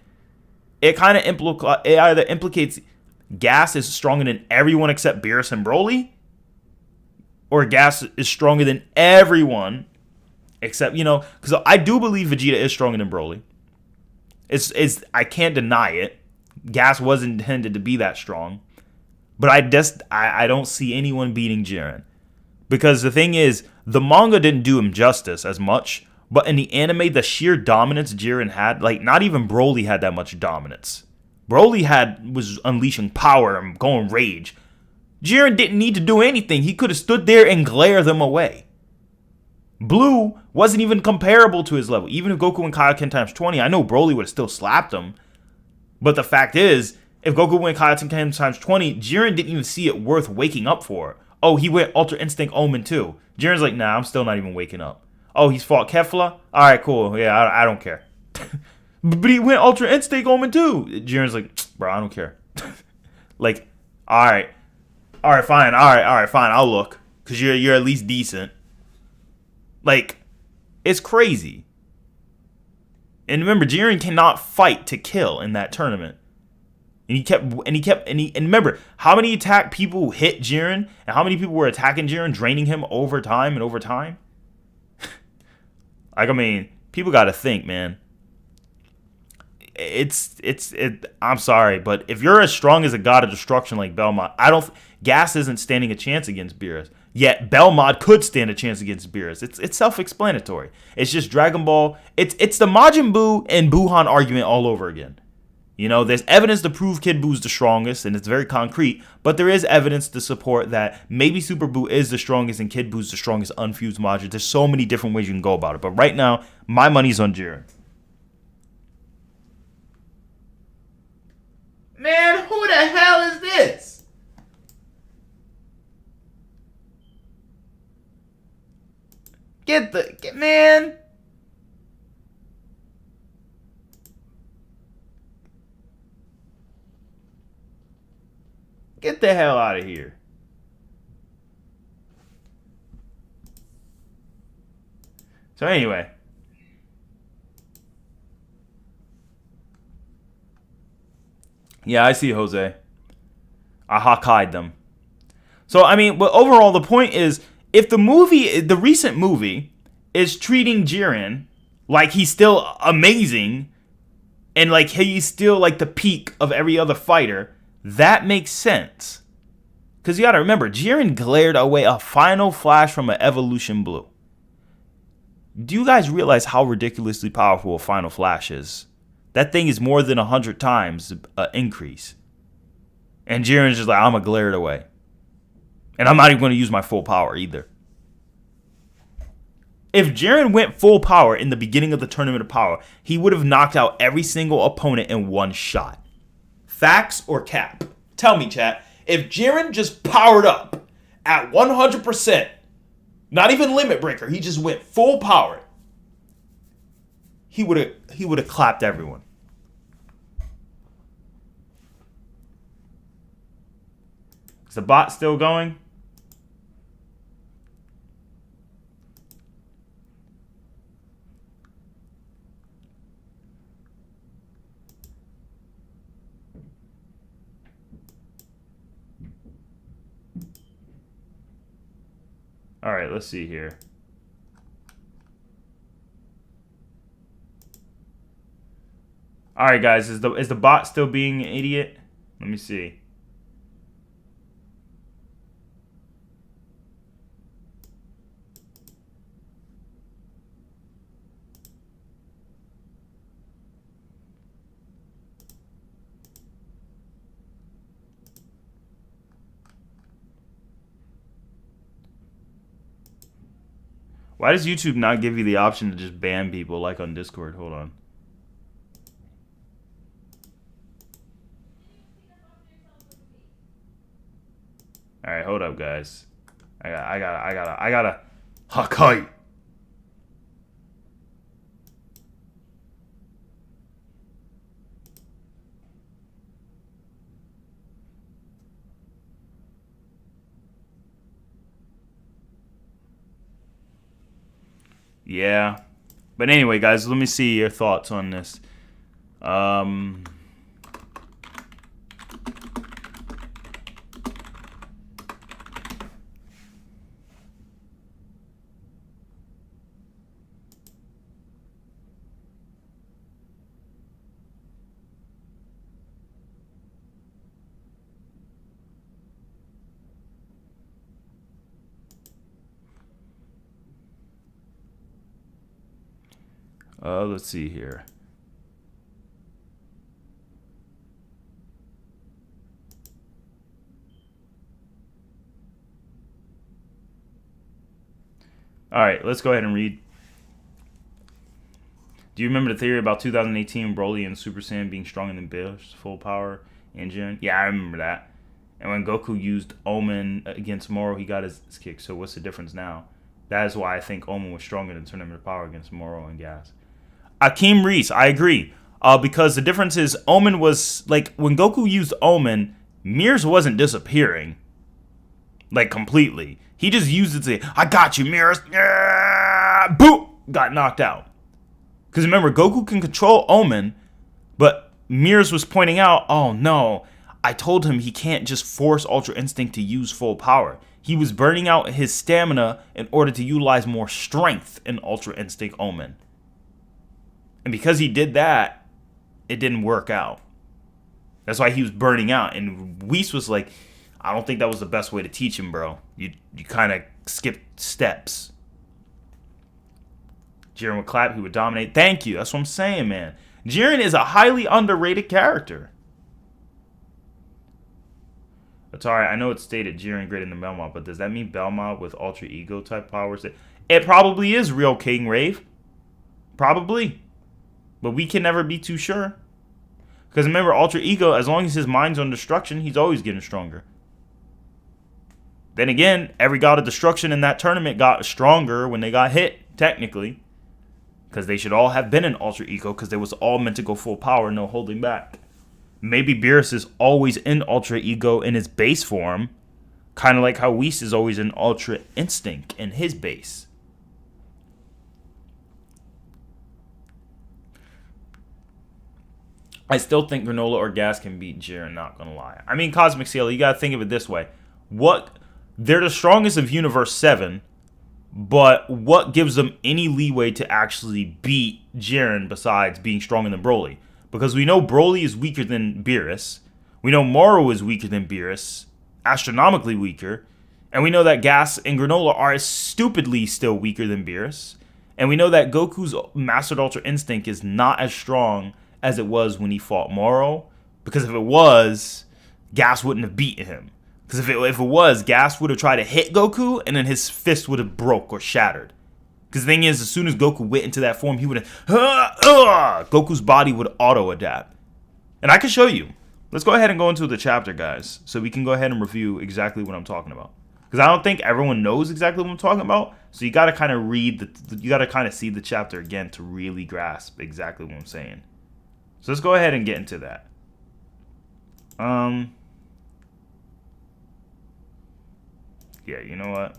It kind of either implicates Gas is stronger than everyone except Beerus and Broly, or Gas is stronger than everyone except, because I do believe Vegeta is stronger than Broly. It's I can't deny it. Gas was intended to be that strong, but I don't see anyone beating Jiren, because the thing is, the manga didn't do him justice as much, but in the anime, the sheer dominance Jiren had, like not even Broly had that much dominance. Broly was unleashing power and going rage. Jiren didn't need to do anything. He could have stood there and glare them away. Blue wasn't even comparable to his level. Even if Goku went Kaioken times 20, I know Broly would have still slapped him. But the fact is, if Goku went Kaioken times 20, Jiren didn't even see it worth waking up for. Oh, he went Ultra Instinct Omen too. Jiren's like, nah, I'm still not even waking up. Oh, he's fought Kefla? Alright, cool. Yeah, I don't care. But he went Ultra Instinct Omen too. Jiren's like, bro, I don't care. Like, alright, fine, I'll look. Because you're at least decent. Like, it's crazy. And remember, Jiren cannot fight to kill in that tournament. And remember, how many attack people hit Jiren, and how many people were attacking Jiren, draining him over time and over time? Like, I mean, people got to think, man. I'm sorry, but if you're as strong as a god of destruction like Belmont, Gas isn't standing a chance against Beerus. Yet Belmont could stand a chance against Beerus. It's self-explanatory. It's just Dragon Ball. It's the Majin Buu and Buhan argument all over again. There's evidence to prove Kid Buu's the strongest, and it's very concrete, but there is evidence to support that maybe Super Buu is the strongest and Kid Buu's the strongest unfused Majin. There's so many different ways you can go about it, but right now, my money's on Jiren. Man, who the hell is this? Man. Get the hell out of here. So anyway. Yeah, I see, Jose. I Hawkeyed them. So, I mean, but overall, the point is, if the recent movie, is treating Jiren like he's still amazing, and like he's still like the peak of every other fighter, that makes sense. Because you gotta remember, Jiren glared away a final flash from an Evolution Blue. Do you guys realize how ridiculously powerful a Final Flash is? That thing is more than 100 times increase. And Jiren's just like, I'm going to glare it away. And I'm not even going to use my full power either. If Jiren went full power in the beginning of the Tournament of Power, he would have knocked out every single opponent in one shot. Facts or cap? Tell me, chat. If Jiren just powered up at 100%, not even limit breaker, he just went full power, he would have clapped everyone. Is the bot still going? All right, let's see here. All right, guys, is the bot still being an idiot? Let me see. Why does YouTube not give you the option to just ban people like on Discord? Hold on. All right, hold up, guys. I gotta. Hakai. Yeah. But anyway, guys, let me see your thoughts on this. Let's see here. All right, let's go ahead and read. Do you remember the theory about 2018 Broly and Super Saiyan being stronger than Bill's full power engine? Yeah, I remember that. And when Goku used Omen against Moro, he got his kick. So what's the difference now? That is why I think Omen was stronger than Tournament of Power against Moro and Gas. Akeem Reese, I agree. Because the difference is Omen was, like, when Goku used Omen, Mears wasn't disappearing. Like, completely. He just used it to say, I got you, Mears. Yeah! Boop! Got knocked out. Because remember, Goku can control Omen, but Mears was pointing out, oh no, I told him he can't just force Ultra Instinct to use full power. He was burning out his stamina in order to utilize more strength in Ultra Instinct Omen. And because he did that, it didn't work out. That's why he was burning out. And Whis was like, I don't think that was the best way to teach him, bro. You kind of skipped steps. Jiren would clap, he would dominate. Thank you. That's what I'm saying, man. Jiren is a highly underrated character. ATARi, I know it's stated Jiren greater than Belmont, but does that mean Belmont with Ultra Ego type powers? It probably is real King Rave. Probably. But we can never be too sure. Because remember, Ultra Ego, as long as his mind's on destruction, he's always getting stronger. Then again, every god of destruction in that tournament got stronger when they got hit, technically. Because they should all have been in Ultra Ego, because they was all meant to go full power, no holding back. Maybe Beerus is always in Ultra Ego in his base form. Kind of like how Whis is always in Ultra Instinct in his base. I still think Granola or Gas can beat Jiren, not gonna lie. I mean, Cosmic Sailor, you gotta think of it this way. They're the strongest of Universe 7, but what gives them any leeway to actually beat Jiren besides being stronger than Broly? Because we know Broly is weaker than Beerus. We know Moro is weaker than Beerus, astronomically weaker. And we know that Gas and Granola are stupidly still weaker than Beerus. And we know that Goku's Mastered Ultra Instinct is not as strong as it was when he fought Moro. Because if it was, Gas wouldn't have beaten him. Because if it was, Gas would have tried to hit Goku, and then his fist would have broke or shattered. Because the thing is, as soon as Goku went into that form, he would have... Goku's body would auto-adapt. And I can show you. Let's go ahead and go into the chapter, guys. So we can go ahead and review exactly what I'm talking about. Because I don't think everyone knows exactly what I'm talking about. So you got to kind of you got to kind of see the chapter again to really grasp exactly what I'm saying. So let's go ahead and get into that. Yeah, you know what?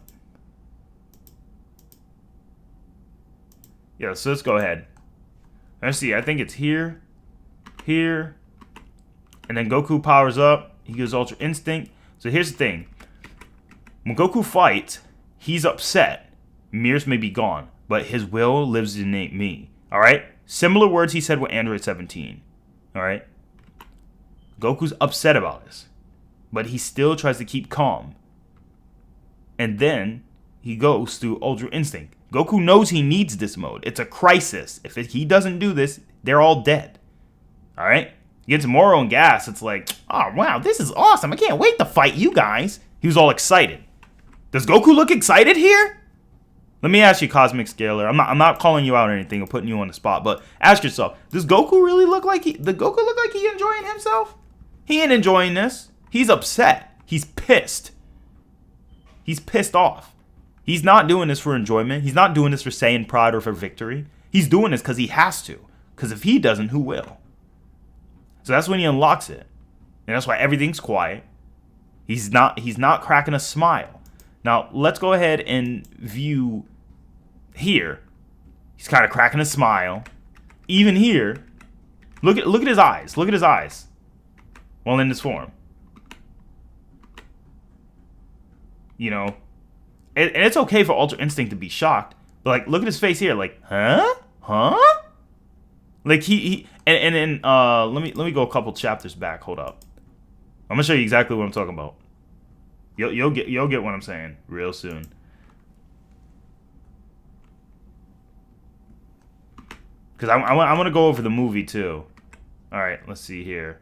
Yeah, so let's go ahead. Let's see, I think it's here, here, and then Goku powers up. He gives Ultra Instinct. So here's the thing. When Goku fights, he's upset. Beerus may be gone, but his will lives in me. Alright? Similar words he said with Android 17. Alright? Goku's upset about this, but he still tries to keep calm. And then he goes through Ultra Instinct. Goku knows he needs this mode. It's a crisis. If he doesn't do this, they're all dead. Alright? Against Moro and Gas, it's like, oh wow, this is awesome. I can't wait to fight you guys. He was all excited. Does Goku look excited here? Let me ask you, Cosmic Scaler. I'm not calling you out or anything or putting you on the spot, but ask yourself, does Goku really look like he enjoying himself? He ain't enjoying this. He's upset. He's pissed. He's pissed off. He's not doing this for enjoyment. He's not doing this for Saiyan pride or for victory. He's doing this because he has to. Because if he doesn't, who will? So that's when he unlocks it. And that's why everything's quiet. He's not cracking a smile. Now, let's go ahead and view here. He's kind of cracking a smile. Even here, look at his eyes. Look at his eyes. While in this form. You know, and it's okay for Ultra Instinct to be shocked, but like, look at his face here, like, huh? Like and then let me go a couple chapters back. Hold up, I'm gonna show you exactly what I'm talking about. You'll get what I'm saying real soon. Because I'm gonna go over the movie too. All right, let's see here.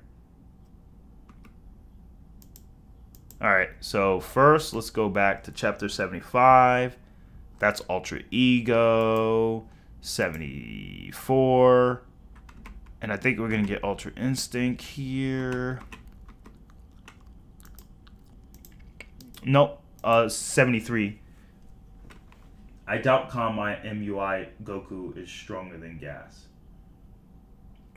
Alright, so first, let's go back to chapter 75. That's Ultra Ego. 74. And I think we're going to get Ultra Instinct here. Nope, 73. I doubt my MUI Goku is stronger than Gas.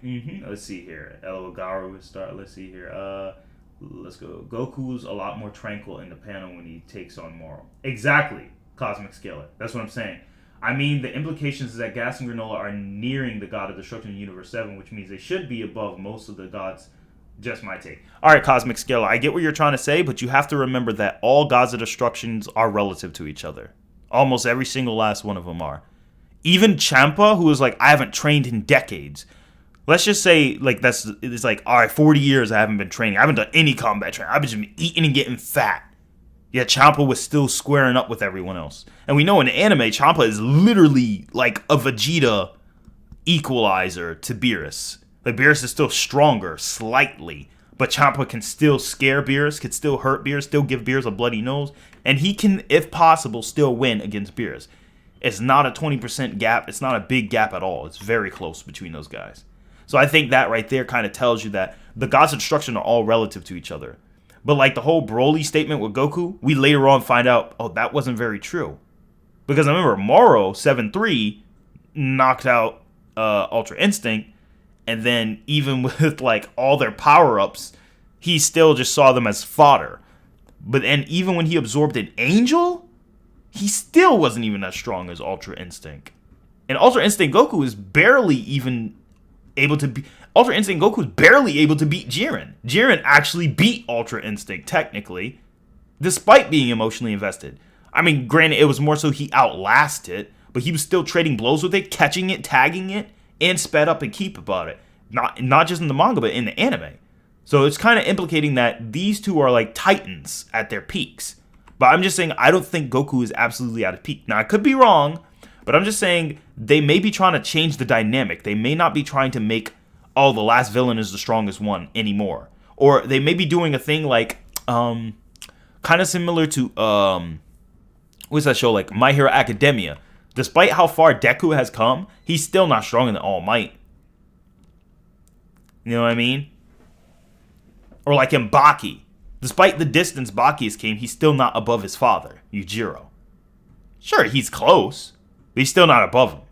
Let's see here. Elogaru would start. Let's see here. Let's go. Goku's a lot more tranquil in the panel when he takes on Moro. Exactly, Cosmic Scaler. That's what I'm saying. I mean, the implications is that Gas and Granola are nearing the God of Destruction in Universe 7, which means they should be above most of the gods. Just my take. Alright, Cosmic Scaler, I get what you're trying to say, but you have to remember that all gods of destructions are relative to each other. Almost every single last one of them are. Even Champa, who is like, I haven't trained in decades. Let's just say, like, it's like, all right, 40 years I haven't been training. I haven't done any combat training. I've just been eating and getting fat. Yet Champa was still squaring up with everyone else. And we know in the anime, Champa is literally like a Vegeta equalizer to Beerus. Like, Beerus is still stronger, slightly. But Champa can still scare Beerus, can still hurt Beerus, still give Beerus a bloody nose. And he can, if possible, still win against Beerus. It's not a 20% gap. It's not a big gap at all. It's very close between those guys. So I think that right there kind of tells you that the gods of destruction are all relative to each other. But like the whole Broly statement with Goku, we later on find out, oh, that wasn't very true. Because I remember Moro 7-3 knocked out Ultra Instinct, and then even with like all their power-ups, he still just saw them as fodder. But then even when he absorbed an angel, he still wasn't even as strong as Ultra Instinct. And Ultra Instinct Goku is barely even able to be... Ultra Instinct Goku is barely able to beat Jiren. Jiren actually beat Ultra Instinct, technically, despite being emotionally invested. I mean, granted, it was more so he outlasted it, but he was still trading blows with it, catching it, tagging it, and sped up and keep about it. Not just in the manga, but in the anime. So it's kind of implicating that these two are like titans at their peaks. But I'm just saying, I don't think Goku is absolutely at his peak. Now, I could be wrong, But I'm just saying they may be trying to change the dynamic. They may not be trying to make, oh, the last villain is the strongest one anymore. Or they may be doing a thing like, kind of similar to, what's that show, like My Hero Academia. Despite how far Deku has come, he's still not stronger than All Might. You know what I mean? Or like in Baki. Despite the distance Baki has came, he's still not above his father, Yujiro. Sure, he's close, but he's still not above him.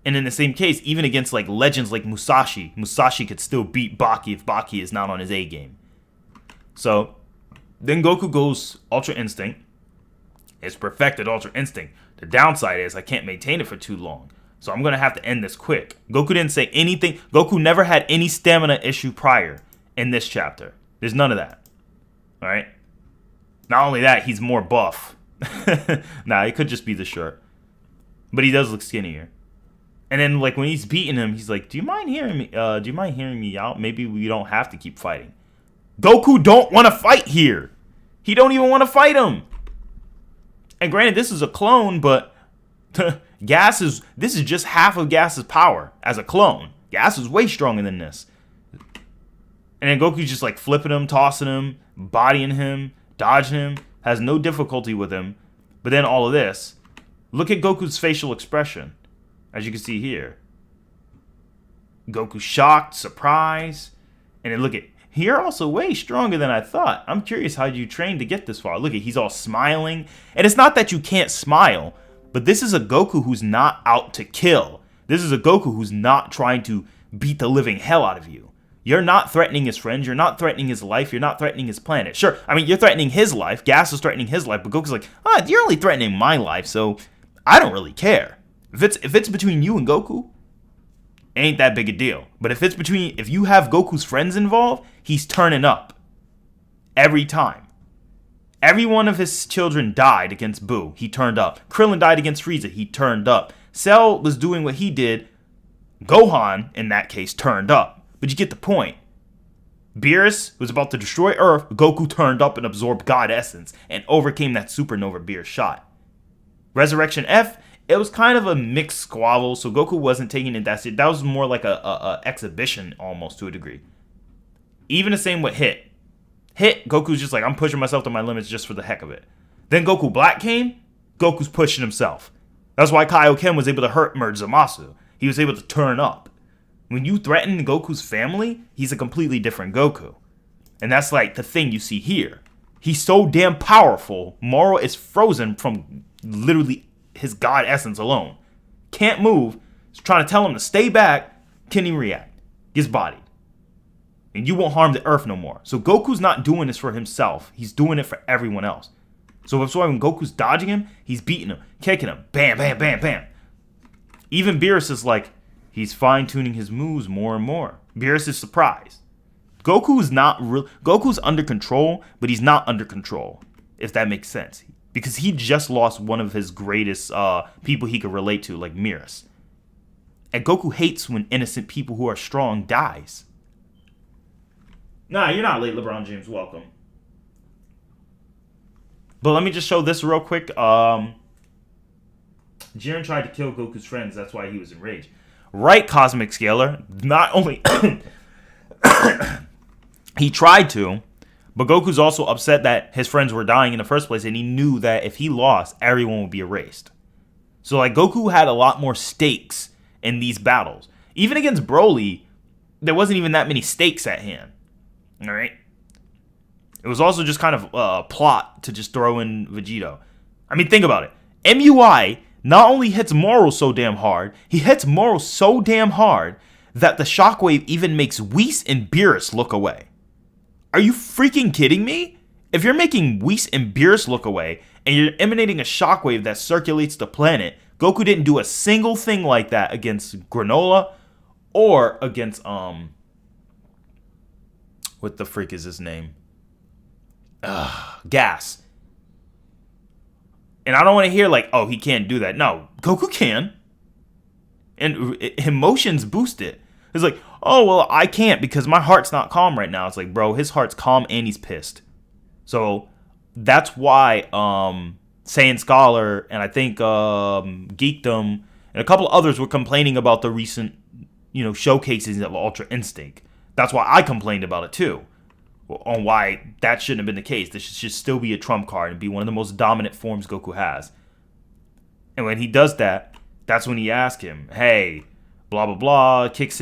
And in the same case, even against like legends like Musashi could still beat Baki if Baki is not on his A game. So, then Goku goes Ultra Instinct. It's perfected Ultra Instinct. The downside is I can't maintain it for too long. So I'm going to have to end this quick. Goku didn't say anything. Goku never had any stamina issue prior in this chapter. There's none of that. Alright? Not only that, he's more buff. Nah, it could just be the shirt. But he does look skinnier. And then like when he's beating him, he's like, do you mind hearing me out? Maybe we don't have to keep fighting. Goku don't want to fight here. He don't even want to fight him. And granted, this is a clone, but this is just half of Gas's power as a clone. Gas is way stronger than this. And then Goku's just like flipping him, tossing him, bodying him, dodging him, has no difficulty with him. But then all of this, look at Goku's facial expression, as you can see here. Goku shocked, surprised, and then look at, you're also way stronger than I thought. I'm curious how you trained to get this far. Look at, he's all smiling. And it's not that you can't smile, but this is a Goku who's not out to kill. This is a Goku who's not trying to beat the living hell out of you. You're not threatening his friends. You're not threatening his life. You're not threatening his planet. Sure, I mean, you're threatening his life. Gas is threatening his life. But Goku's like, you're only threatening my life, so I don't really care. If it's between you and Goku, ain't that big a deal. But if you have Goku's friends involved, he's turning up. Every time. Every one of his children died against Boo. He turned up. Krillin died against Frieza. He turned up. Cell was doing what he did. Gohan, in that case, turned up. But you get the point. Beerus was about to destroy Earth. Goku turned up and absorbed God Essence and overcame that supernova Beerus shot. Resurrection F, it was kind of a mixed squabble, so Goku wasn't taking it that serious. That was more like a exhibition almost to a degree. Even the same with Hit. Hit, Goku's just like, I'm pushing myself to my limits just for the heck of it. Then Goku Black came, Goku's pushing himself. That's why Kaioken was able to hurt Merge Zamasu. He was able to turn up. When you threaten Goku's family, he's a completely different Goku. And that's like the thing you see here. He's so damn powerful, Moro is frozen from literally his God essence alone. Can't move. He's trying to tell him to stay back. Can he react? Gets bodied. And you won't harm the Earth no more. So Goku's not doing this for himself. He's doing it for everyone else. So that's why when Goku's dodging him, he's beating him, kicking him. Bam, bam, bam, bam. Even Beerus is like, he's fine-tuning his moves more and more. Beerus is surprised. Goku's under control, but he's not under control, if that makes sense. Because he just lost one of his greatest people he could relate to, like Beerus. And Goku hates when innocent people who are strong dies. Nah, you're not late, LeBron James. Welcome. But let me just show this real quick. Jiren tried to kill Goku's friends. That's why he was enraged. Right, Cosmic Scaler. Not only... he tried to, but Goku's also upset that his friends were dying in the first place, and he knew that if he lost, everyone would be erased. So, like, Goku had a lot more stakes in these battles. Even against Broly, there wasn't even that many stakes at hand. Alright? It was also just kind of a plot to just throw in Vegito. I mean, think about it. MUI not only hits Moro so damn hard, he hits Moro so damn hard that the shockwave even makes Whis and Beerus look away. Are you freaking kidding me? If you're making Whis and Beerus look away, and you're emanating a shockwave that circulates the planet, Goku didn't do a single thing like that against Granola or against, what the freak is his name? Gas. And I don't want to hear like, oh, he can't do that. No, Goku can. And emotions boost it. It's like, oh, well, I can't because my heart's not calm right now. It's like, bro, his heart's calm and he's pissed. So that's why Saiyan Scholar, and I think Geekdom, and a couple others were complaining about the recent, showcases of Ultra Instinct. That's why I complained about it too, on why that shouldn't have been the case. This should still be a trump card and be one of the most dominant forms Goku has. And when he does that, that's when he asks him, hey, blah, blah, blah, kicks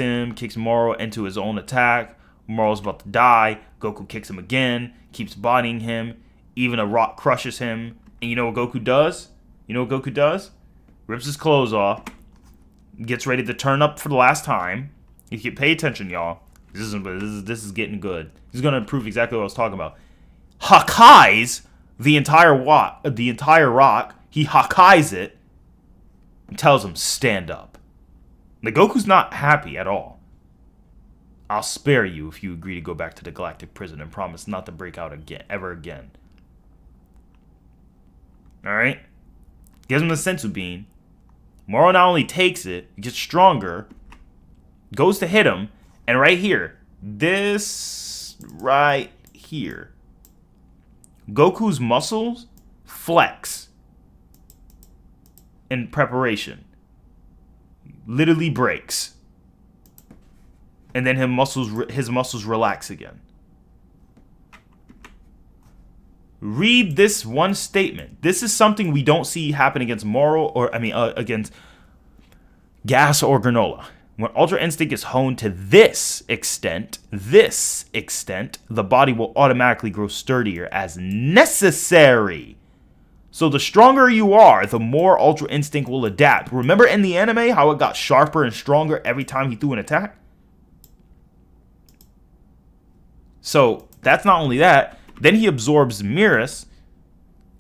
Moro into his own attack. Moro's about to die. Goku kicks him again, keeps bodying him. Even a rock crushes him. And you know what Goku does? Rips his clothes off, gets ready to turn up for the last time. You can pay attention, y'all. This is getting good. He's gonna prove exactly what I was talking about. Hakkai's the entire rock. He Hakkai's it and tells him, stand up. The Goku's not happy at all. I'll spare you if you agree to go back to the galactic prison and promise not to break out ever again. Alright? Gives him the sensu bean. Moro not only takes it, he gets stronger, goes to hit him, and right here, this right here, Goku's muscles flex in preparation. Literally breaks. And then his muscles relax again. Read this one statement. This is something we don't see happen against against Gas or Granola. When Ultra Instinct is honed to this extent, the body will automatically grow sturdier as necessary. So the stronger you are, the more Ultra Instinct will adapt. Remember in the anime how it got sharper and stronger every time he threw an attack? So that's not only that, then he absorbs Mirrors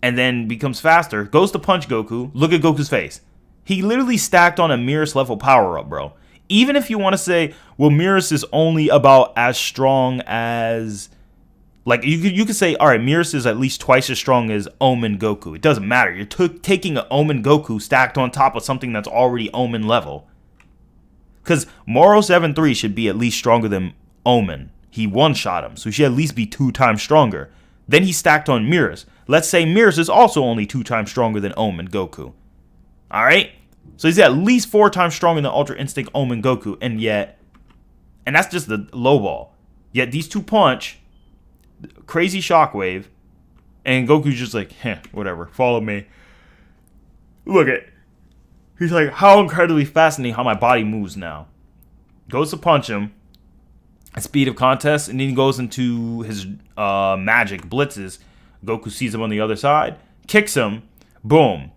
and then becomes faster, goes to punch Goku. Look at Goku's face. He literally stacked on a Mirrors level power up, bro. Even if you want to say, well, Mirrors is only about as strong as, like, you could say, all right, Mirrors is at least twice as strong as Omen Goku. It doesn't matter. You're taking an Omen Goku stacked on top of something that's already Omen level. Because Moro 7-3 should be at least stronger than Omen. He one-shot him, so he should at least be 2 times stronger. Then he stacked on Mirrors. Let's say Mirrors is also only 2 times stronger than Omen Goku. Alright? So he's at least 4 times stronger than Ultra Instinct Omen Goku, and that's just the low ball. Yet these two punch, crazy shockwave, and Goku's just like, whatever, follow me. Look at, he's like, how incredibly fascinating how my body moves now. Goes to punch him at speed of contest, and then he goes into his magic blitzes. Goku sees him on the other side, kicks him, boom.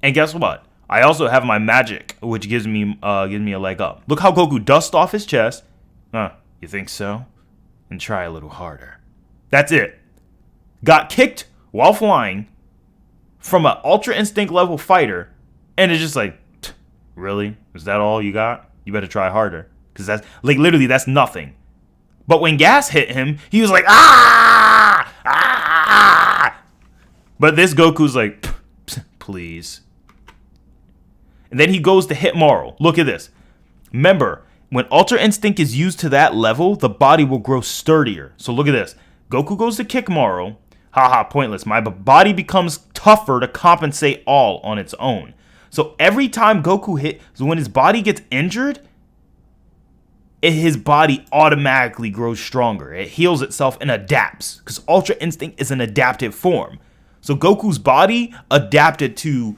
And guess what? I also have my magic, which gives me a leg up. Look how Goku dusts off his chest. You think so? And try a little harder. That's it. Got kicked while flying from an Ultra Instinct level fighter, and it's just like, really? Is that all you got? You better try harder. Because that's, like, literally, that's nothing. But when Gas hit him, he was like, ah! Ah! But this Goku's like, please. And then he goes to hit Moro. Look at this. Remember, when Ultra Instinct is used to that level, the body will grow sturdier. So look at this. Goku goes to kick Moro. Haha, pointless. My body becomes tougher to compensate all on its own. So every time Goku so when his body gets injured, his body automatically grows stronger. It heals itself and adapts. Because Ultra Instinct is an adaptive form. So Goku's body adapted to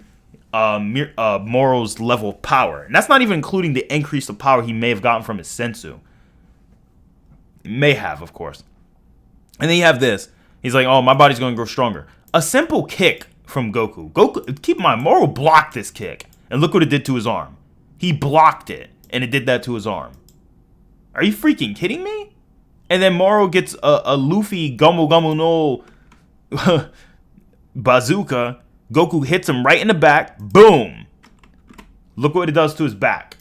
Moro's level of power. And that's not even including the increase of power he may have gotten from his sensu. May have, of course. And then you have this. He's like, oh, my body's going to grow stronger. A simple kick from Goku. Keep in mind, Moro blocked this kick. And look what it did to his arm. He blocked it. And it did that to his arm. Are you freaking kidding me? And then Moro gets a Luffy Gumu Gumu no bazooka. Goku hits him right in the back. Boom. Look what it does to his back.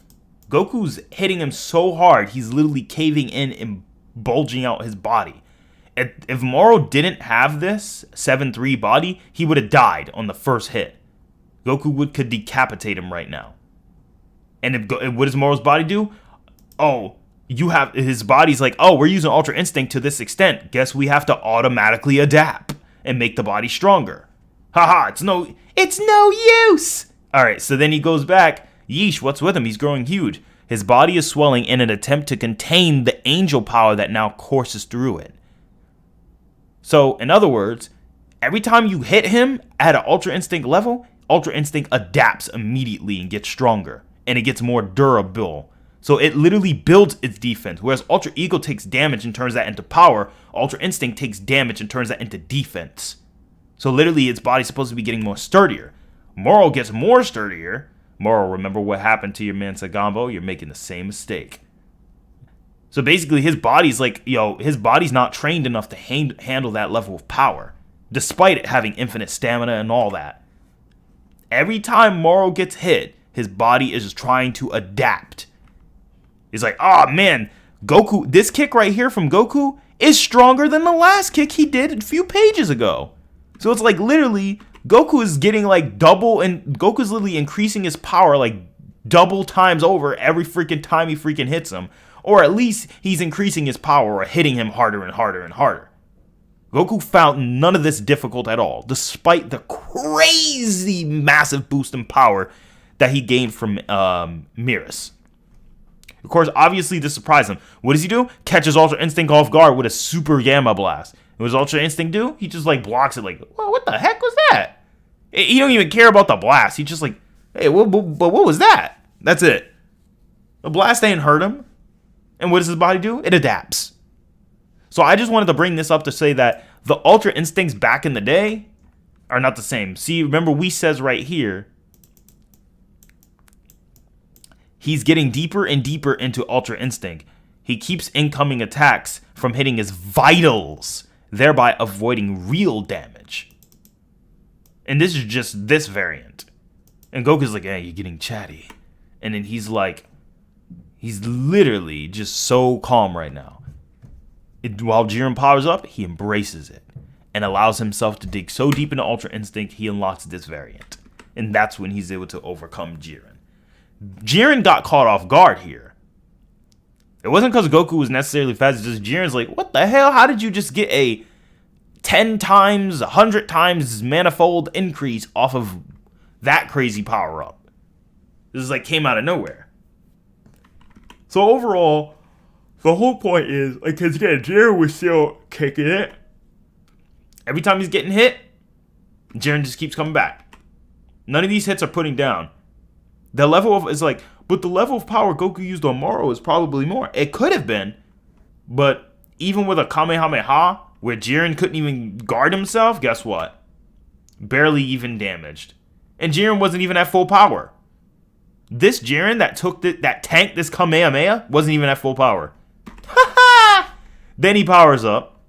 Goku's hitting him so hard, he's literally caving in and bulging out his body. If Moro didn't have this 7-3 body, he would have died on the first hit. Goku could decapitate him right now. And what does Moro's body do? Oh, his body's like, oh, we're using Ultra Instinct to this extent. Guess we have to automatically adapt and make the body stronger. Haha, It's no use. Alright, so then he goes back. Yeesh, what's with him? He's growing huge. His body is swelling in an attempt to contain the angel power that now courses through it. So, in other words, every time you hit him at an Ultra Instinct level, Ultra Instinct adapts immediately and gets stronger. And it gets more durable. So it literally builds its defense. Whereas Ultra Ego takes damage and turns that into power, Ultra Instinct takes damage and turns that into defense. So literally its body's supposed to be getting more sturdier. Moro gets more sturdier. Moro, remember what happened to your man Sagambo? You're making the same mistake. So basically his body's like, his body's not trained enough to handle that level of power. Despite it having infinite stamina and all that. Every time Moro gets hit, his body is just trying to adapt. He's like, oh man, Goku, this kick right here from Goku is stronger than the last kick he did a few pages ago. So it's like literally Goku is getting like double, and Goku's literally increasing his power like double times over every freaking time he freaking hits him. Or at least he's increasing his power or hitting him harder and harder and harder. Goku found none of this difficult at all, despite the crazy massive boost in power that he gained from Miras. Of course, obviously this surprised him. What does he do? Catches Ultra Instinct off guard with a Super Gamma Blast. And what does Ultra Instinct do? He just like blocks it like, well, what the heck was that? He don't even care about the blast. He just like, hey, but what was that? That's it. The blast ain't hurt him. And what does his body do? It adapts. So I just wanted to bring this up to say that the Ultra Instincts back in the day are not the same. See, remember we says right here, he's getting deeper and deeper into Ultra Instinct. He keeps incoming attacks from hitting his vitals, thereby avoiding real damage. And this is just this variant. And Goku's like, hey, you're getting chatty. And then he's like, he's literally just so calm right now. While Jiren powers up, he embraces it and allows himself to dig so deep into Ultra Instinct, he unlocks this variant. And that's when he's able to overcome Jiren. Jiren got caught off guard here. It wasn't because Goku was necessarily fast, it's just Jiren's like, what the hell? How did you just get a 10 times, 100 times manifold increase off of that crazy power up? This is like came out of nowhere. So overall, the whole point is, like, because again, Jiren was still kicking it. Every time he's getting hit, Jiren just keeps coming back. None of these hits are putting down. The level of, is like, but the level of power Goku used on Moro is probably more. It could have been, but even with a Kamehameha, where Jiren couldn't even guard himself, guess what? Barely even damaged. And Jiren wasn't even at full power. This Jiren that took that tanked this Kamehameha wasn't even at full power. Then he powers up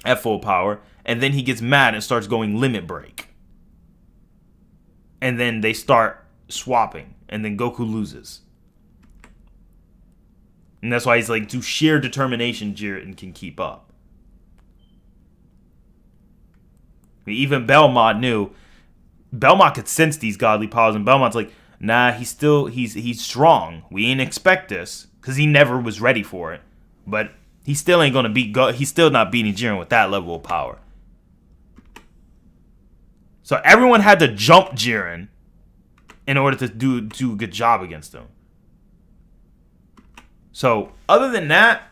at full power, and then he gets mad and starts going limit break. And then they start swapping, and then Goku loses. And that's why he's like, through sheer determination, Jiren can keep up. Even Belmont knew. Belmont could sense these godly powers, and Belmont's like, nah, he's strong. We ain't expect this, because he never was ready for it. But he still ain't gonna he's still not beating Jiren with that level of power. So everyone had to jump Jiren in order to do a good job against him. So other than that,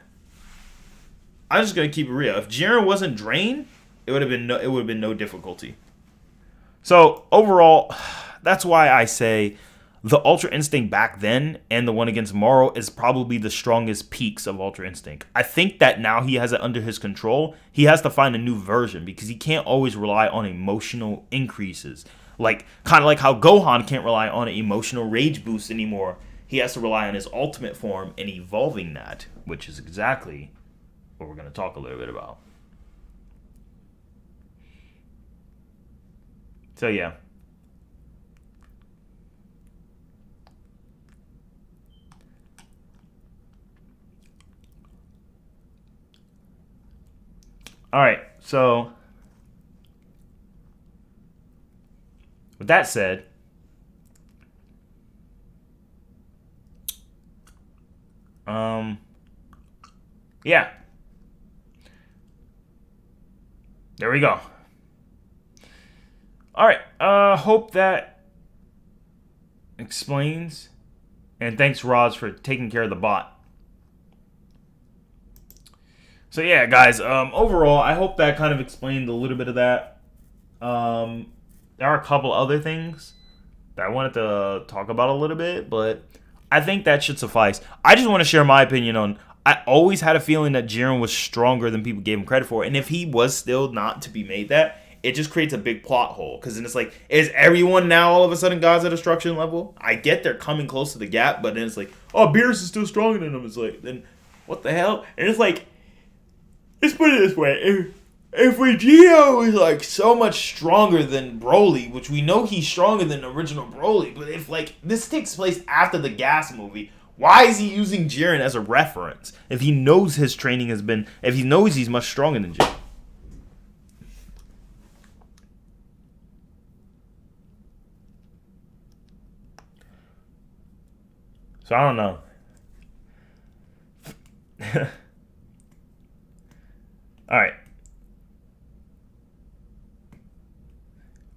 I'm just gonna keep it real. If Jiren wasn't drained, it would have been no difficulty. So overall, that's why I say the Ultra Instinct back then and the one against Moro is probably the strongest peaks of Ultra Instinct. I think that now he has it under his control, he has to find a new version because he can't always rely on emotional increases. Like, kind of like how Gohan can't rely on an emotional rage boost anymore. He has to rely on his ultimate form and evolving that, which is exactly what we're going to talk a little bit about. So, yeah. All right, so with that said, yeah, there we go. All right. Hope that explains. And thanks, Roz, for taking care of the bot. So yeah, guys. Overall, I hope that kind of explained a little bit of that. There are a couple other things that I wanted to talk about a little bit, but I think that should suffice. I just want to share my opinion on. I always had a feeling that Jiren was stronger than people gave him credit for, and if he was still not to be made that, it just creates a big plot hole. Because then it's like, is everyone now all of a sudden Gods of Destruction level? I get they're coming close to the gap, but then it's like, oh, Beerus is still stronger than him. It's like, then what the hell? And it's like, let's put it this way: if Vegito is like so much stronger than Broly, which we know he's stronger than the original Broly, but if like this takes place after the Gas movie, why is he using Jiren as a reference if he knows his training has been, if he knows he's much stronger than Jiren? So I don't know. All right.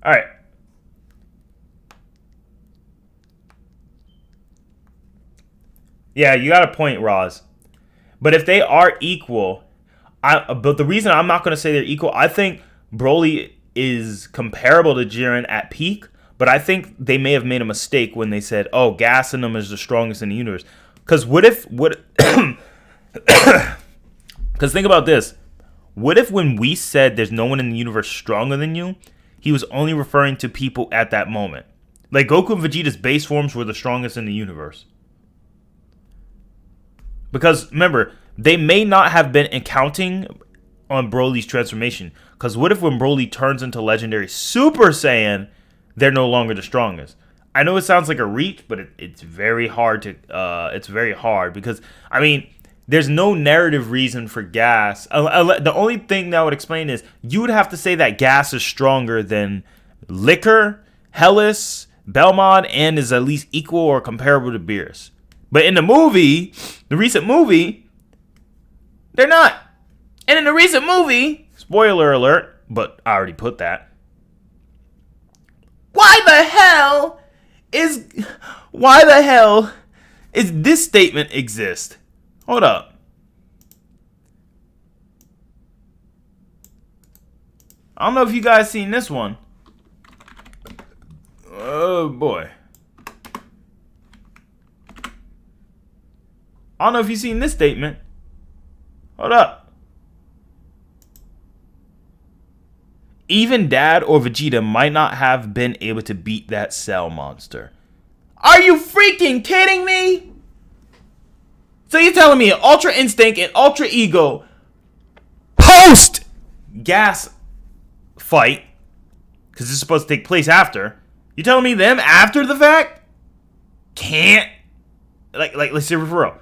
All right. Yeah, you got a point, Roz. But if they are equal, but the reason I'm not going to say they're equal, I think Broly is comparable to Jiren at peak, but I think they may have made a mistake when they said, "Oh, Gas in them is the strongest in the universe." Because because think about this. What if when we said there's no one in the universe stronger than you, he was only referring to people at that moment? Like Goku and Vegeta's base forms were the strongest in the universe. Because remember, they may not have been accounting on Broly's transformation. Because what if when Broly turns into Legendary Super Saiyan, they're no longer the strongest? I know it sounds like a reach, but it's very hard to. It's very hard because I mean, there's no narrative reason for Gas. The only thing that would explain is you would have to say that Gas is stronger than Liquor, Hellas, Belmont, and is at least equal or comparable to Beerus. But in the movie, the recent movie, they're not. And in the recent movie, spoiler alert, but I already put that. Why the hell is this statement exist? Hold up. I don't know if you guys seen this one. Oh boy. I don't know if you've seen this statement. Hold up. Even Dad or Vegeta might not have been able to beat that Cell monster. Are you freaking kidding me? So you're telling me Ultra Instinct and Ultra Ego post Gas fight, because this is supposed to take place after. You telling me them after the fact can't like let's say for real.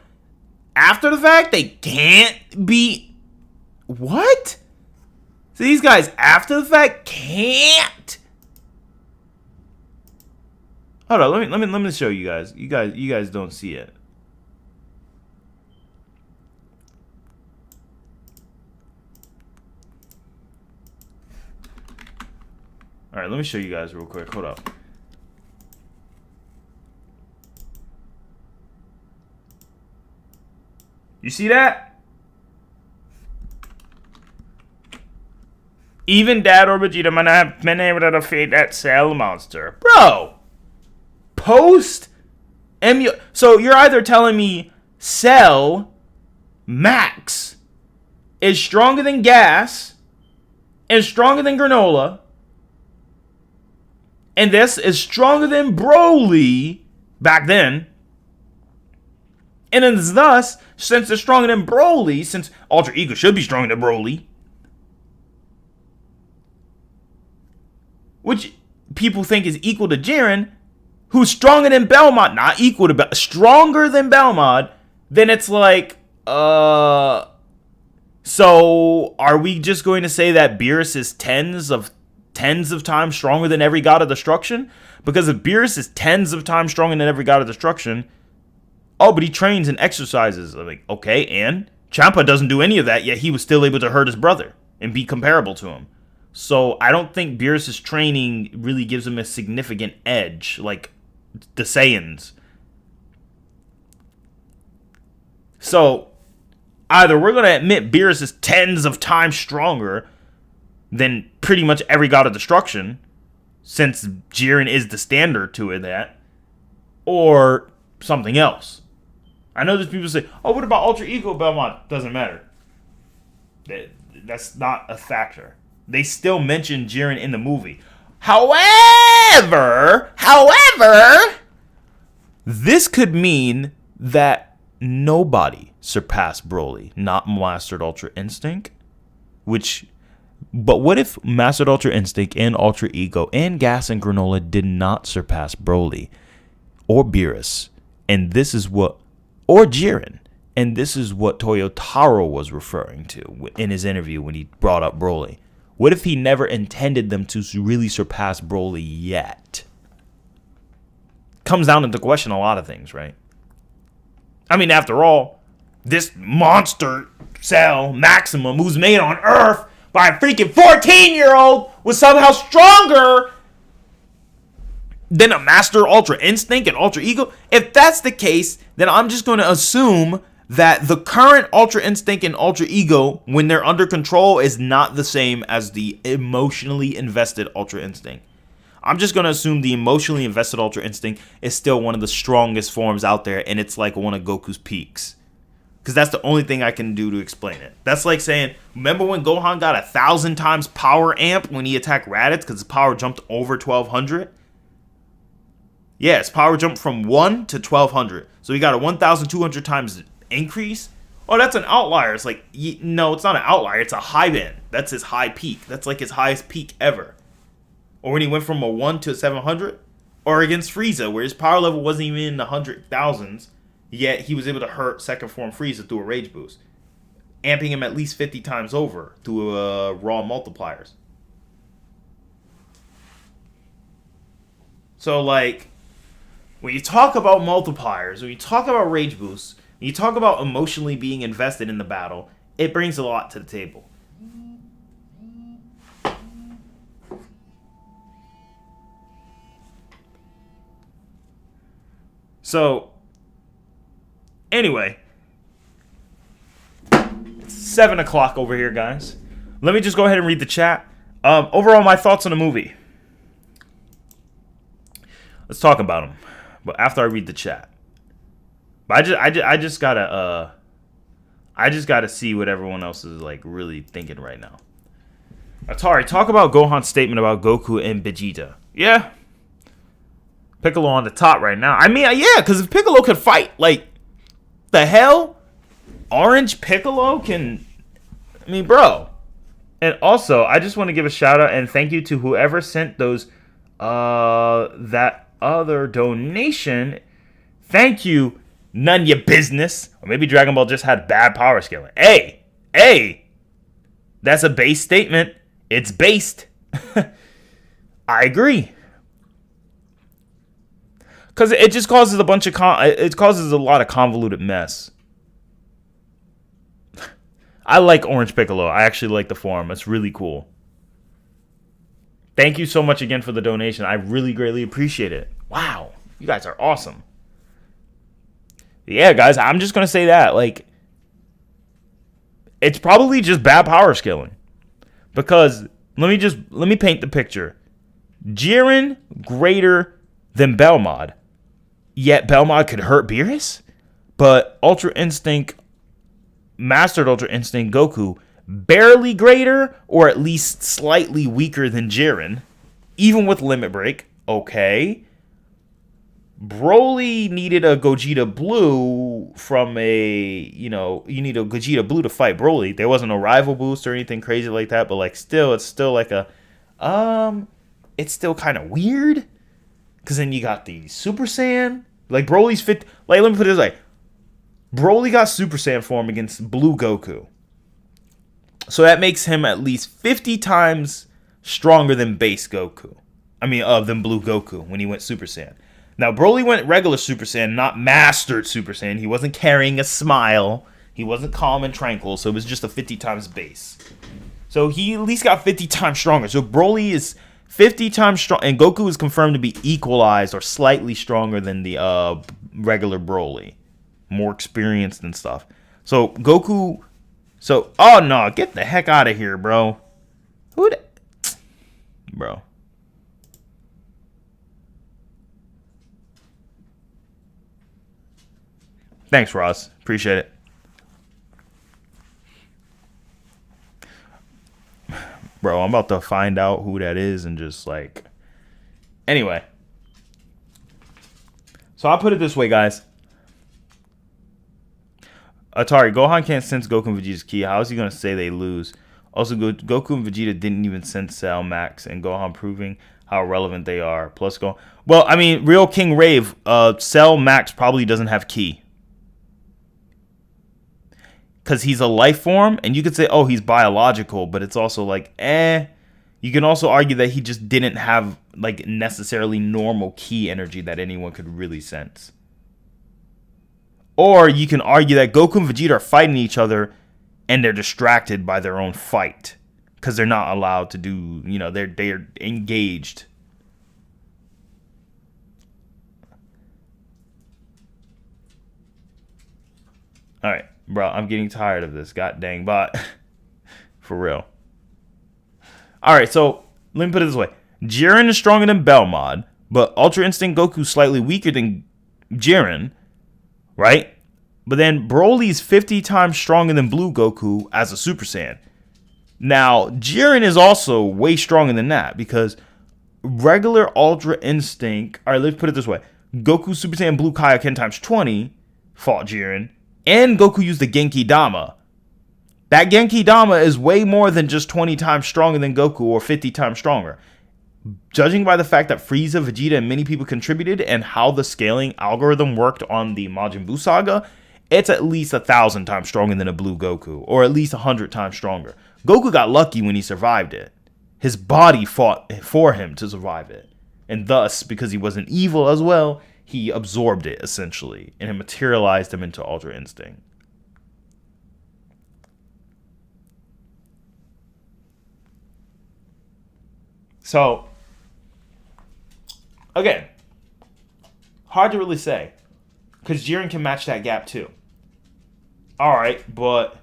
After the fact, they can't beat what? So these guys after the fact can't. Hold on, let me show you guys. You guys don't see it. All right, let me show you guys real quick. Hold up. You see that? Even Dad or Vegeta might not have been able to defeat that Cell monster. Bro! Post so you're either telling me Cell Max is stronger than Gas and stronger than Granola, and this is stronger than Broly back then. And then thus, since they're stronger than Broly, since Ultra Ego should be stronger than Broly, which people think is equal to Jiren, who's stronger than Belmont, not equal to stronger than Belmont, then it's like, so are we just going to say that Beerus is tens of times stronger than every God of Destruction? Because if Beerus is tens of times stronger than every God of Destruction, oh, but he trains and exercises. I'm like, okay, and Champa doesn't do any of that, yet he was still able to hurt his brother and be comparable to him. So I don't think Beerus's training really gives him a significant edge, like the Saiyans. So either we're going to admit Beerus is tens of times stronger than pretty much every god of destruction, since Jiren is the standard to it, that, or something else. I know there's people say, oh, what about Ultra Ego Belmont? Doesn't matter. That's not a factor. They still mention Jiren in the movie. However, this could mean that nobody surpassed Broly, not Mastered Ultra Instinct, but what if Mastered Ultra Instinct and Ultra Ego and Gas and Granola did not surpass Broly or Beerus, or Jiren, and this is what Toyotaro was referring to in his interview when he brought up Broly. What if he never intended them to really surpass Broly yet? Comes down to question a lot of things, right? I mean, after all, this monster cell, Maximum, who's made on Earth by a freaking 14-year-old, was somehow stronger than a Master Ultra Instinct and Ultra Ego. If that's the case, then I'm just going to assume that the current Ultra Instinct and Ultra Ego, when they're under control, is not the same as the emotionally invested Ultra Instinct. I'm just going to assume the emotionally invested Ultra Instinct is still one of the strongest forms out there, and it's like one of Goku's peaks. Because that's the only thing I can do to explain it. That's like saying, remember when Gohan got 1,000 times power amp when he attacked Raditz because his power jumped over 1,200? Yeah, his power jumped from 1 to 1,200. So he got a 1,200 times increase. Oh, that's an outlier. It's like, no, it's not an outlier. It's a high band. That's his high peak. That's like his highest peak ever. Or when he went from a 1 to a 700. Or against Frieza, where his power level wasn't even in the 100,000s. Yet he was able to hurt second form Frieza through a rage boost. Amping him at least 50 times over through raw multipliers. So, like, when you talk about multipliers, when you talk about rage boosts, when you talk about emotionally being invested in the battle, it brings a lot to the table. So, anyway, it's 7 o'clock over here, guys. Let me just go ahead and read the chat. Overall, my thoughts on the movie. Let's talk about them. But after I read the chat. But I just gotta see what everyone else is like really thinking right now. ATARi, talk about Gohan's statement about Goku and Vegeta. Yeah. Piccolo on the top right now. I mean, yeah, because if Piccolo could fight, like, the hell? Orange Piccolo can... I mean, bro. And also, I just want to give a shout out and thank you to whoever sent those, that other donation. Thank you, none your business. Or maybe Dragon Ball just had bad power scaling. Hey, that's a base statement. It's based. I agree. Because it just causes a bunch of it causes a lot of convoluted mess. I like Orange Piccolo. I actually like the form. It's really cool. Thank you so much again for the donation. I really greatly appreciate it. Wow, you guys are awesome. Yeah, guys, I'm just gonna say that, like, it's probably just bad power scaling. Because let me paint the picture. Jiren greater than Belmod. Yet Belmod could hurt Beerus? But Ultra Instinct, Mastered Ultra Instinct Goku, barely greater or at least slightly weaker than Jiren. Even with Limit Break. Okay. Broly needed a Gogeta Blue from you need a Gogeta Blue to fight Broly. There wasn't a rival boost or anything crazy like that, but like it's still like it's still kind of weird. Because then you got the Super Saiyan. Like, Broly's fit. Like, let me put it this way. Broly got Super Saiyan form against Blue Goku. So that makes him at least 50 times stronger than base Goku. Than Blue Goku when he went Super Saiyan. Now, Broly went regular Super Saiyan, not Mastered Super Saiyan. He wasn't carrying a smile. He wasn't calm and tranquil. So it was just a 50 times base. So he at least got 50 times stronger. So Broly is 50 times strong, and Goku is confirmed to be equalized or slightly stronger than the regular Broly, more experienced and stuff. So Goku, oh no, get the heck out of here, bro. Bro. Thanks, Ross. Appreciate it. Bro, I'm about to find out who that is and just like... Anyway. So I'll put it this way, guys. ATARi, Gohan can't sense Goku and Vegeta's ki. How is he going to say they lose? Also, Goku and Vegeta didn't even sense Cell Max and Gohan, proving how relevant they are. Plus, well, I mean, real King Rave, Cell Max probably doesn't have ki. Because he's a life form, and you could say, oh, he's biological, but it's also like, You can also argue that he just didn't have, like, necessarily normal ki energy that anyone could really sense. Or you can argue that Goku and Vegeta are fighting each other, and they're distracted by their own fight. Because they're not allowed to do, they're engaged. Alright. Bro, I'm getting tired of this. God dang, but for real. Alright, so let me put it this way. Jiren is stronger than Belmod, but Ultra Instinct Goku's slightly weaker than Jiren, right? But then Broly's 50 times stronger than Blue Goku as a Super Saiyan. Now, Jiren is also way stronger than that because regular Ultra Instinct, alright, let's put it this way. Goku Super Saiyan Blue Kaioken times 20 fought Jiren. And Goku used the Genki Dama. That Genki Dama is way more than just 20 times stronger than Goku or 50 times stronger. Judging by the fact that Frieza, Vegeta, and many people contributed and how the scaling algorithm worked on the Majin Buu saga, it's at least 1,000 times stronger than a Blue Goku, or at least 100 times stronger. Goku got lucky when he survived it. His body fought for him to survive it. And thus, because he wasn't evil as well, he absorbed it, essentially, and it materialized him into Ultra Instinct. So, again, hard to really say, because Jiren can match that gap too. Alright, but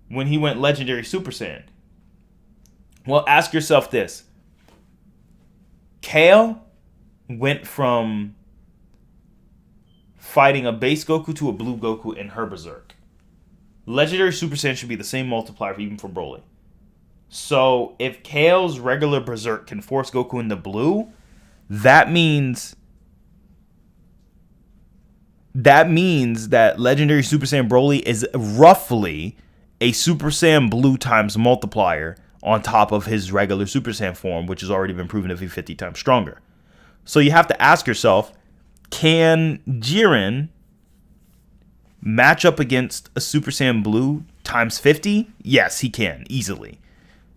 when he went Legendary Super Saiyan, well, ask yourself this. Kale went from fighting a base Goku to a Blue Goku in her Berserk. Legendary Super Saiyan should be the same multiplier even for Broly. So if Kale's regular Berserk can force Goku into Blue, that means that Legendary Super Saiyan Broly is roughly a Super Saiyan Blue times multiplier on top of his regular Super Saiyan form, which has already been proven to be 50 times stronger. So you have to ask yourself, can Jiren match up against a Super Saiyan Blue times 50? Yes, he can, easily.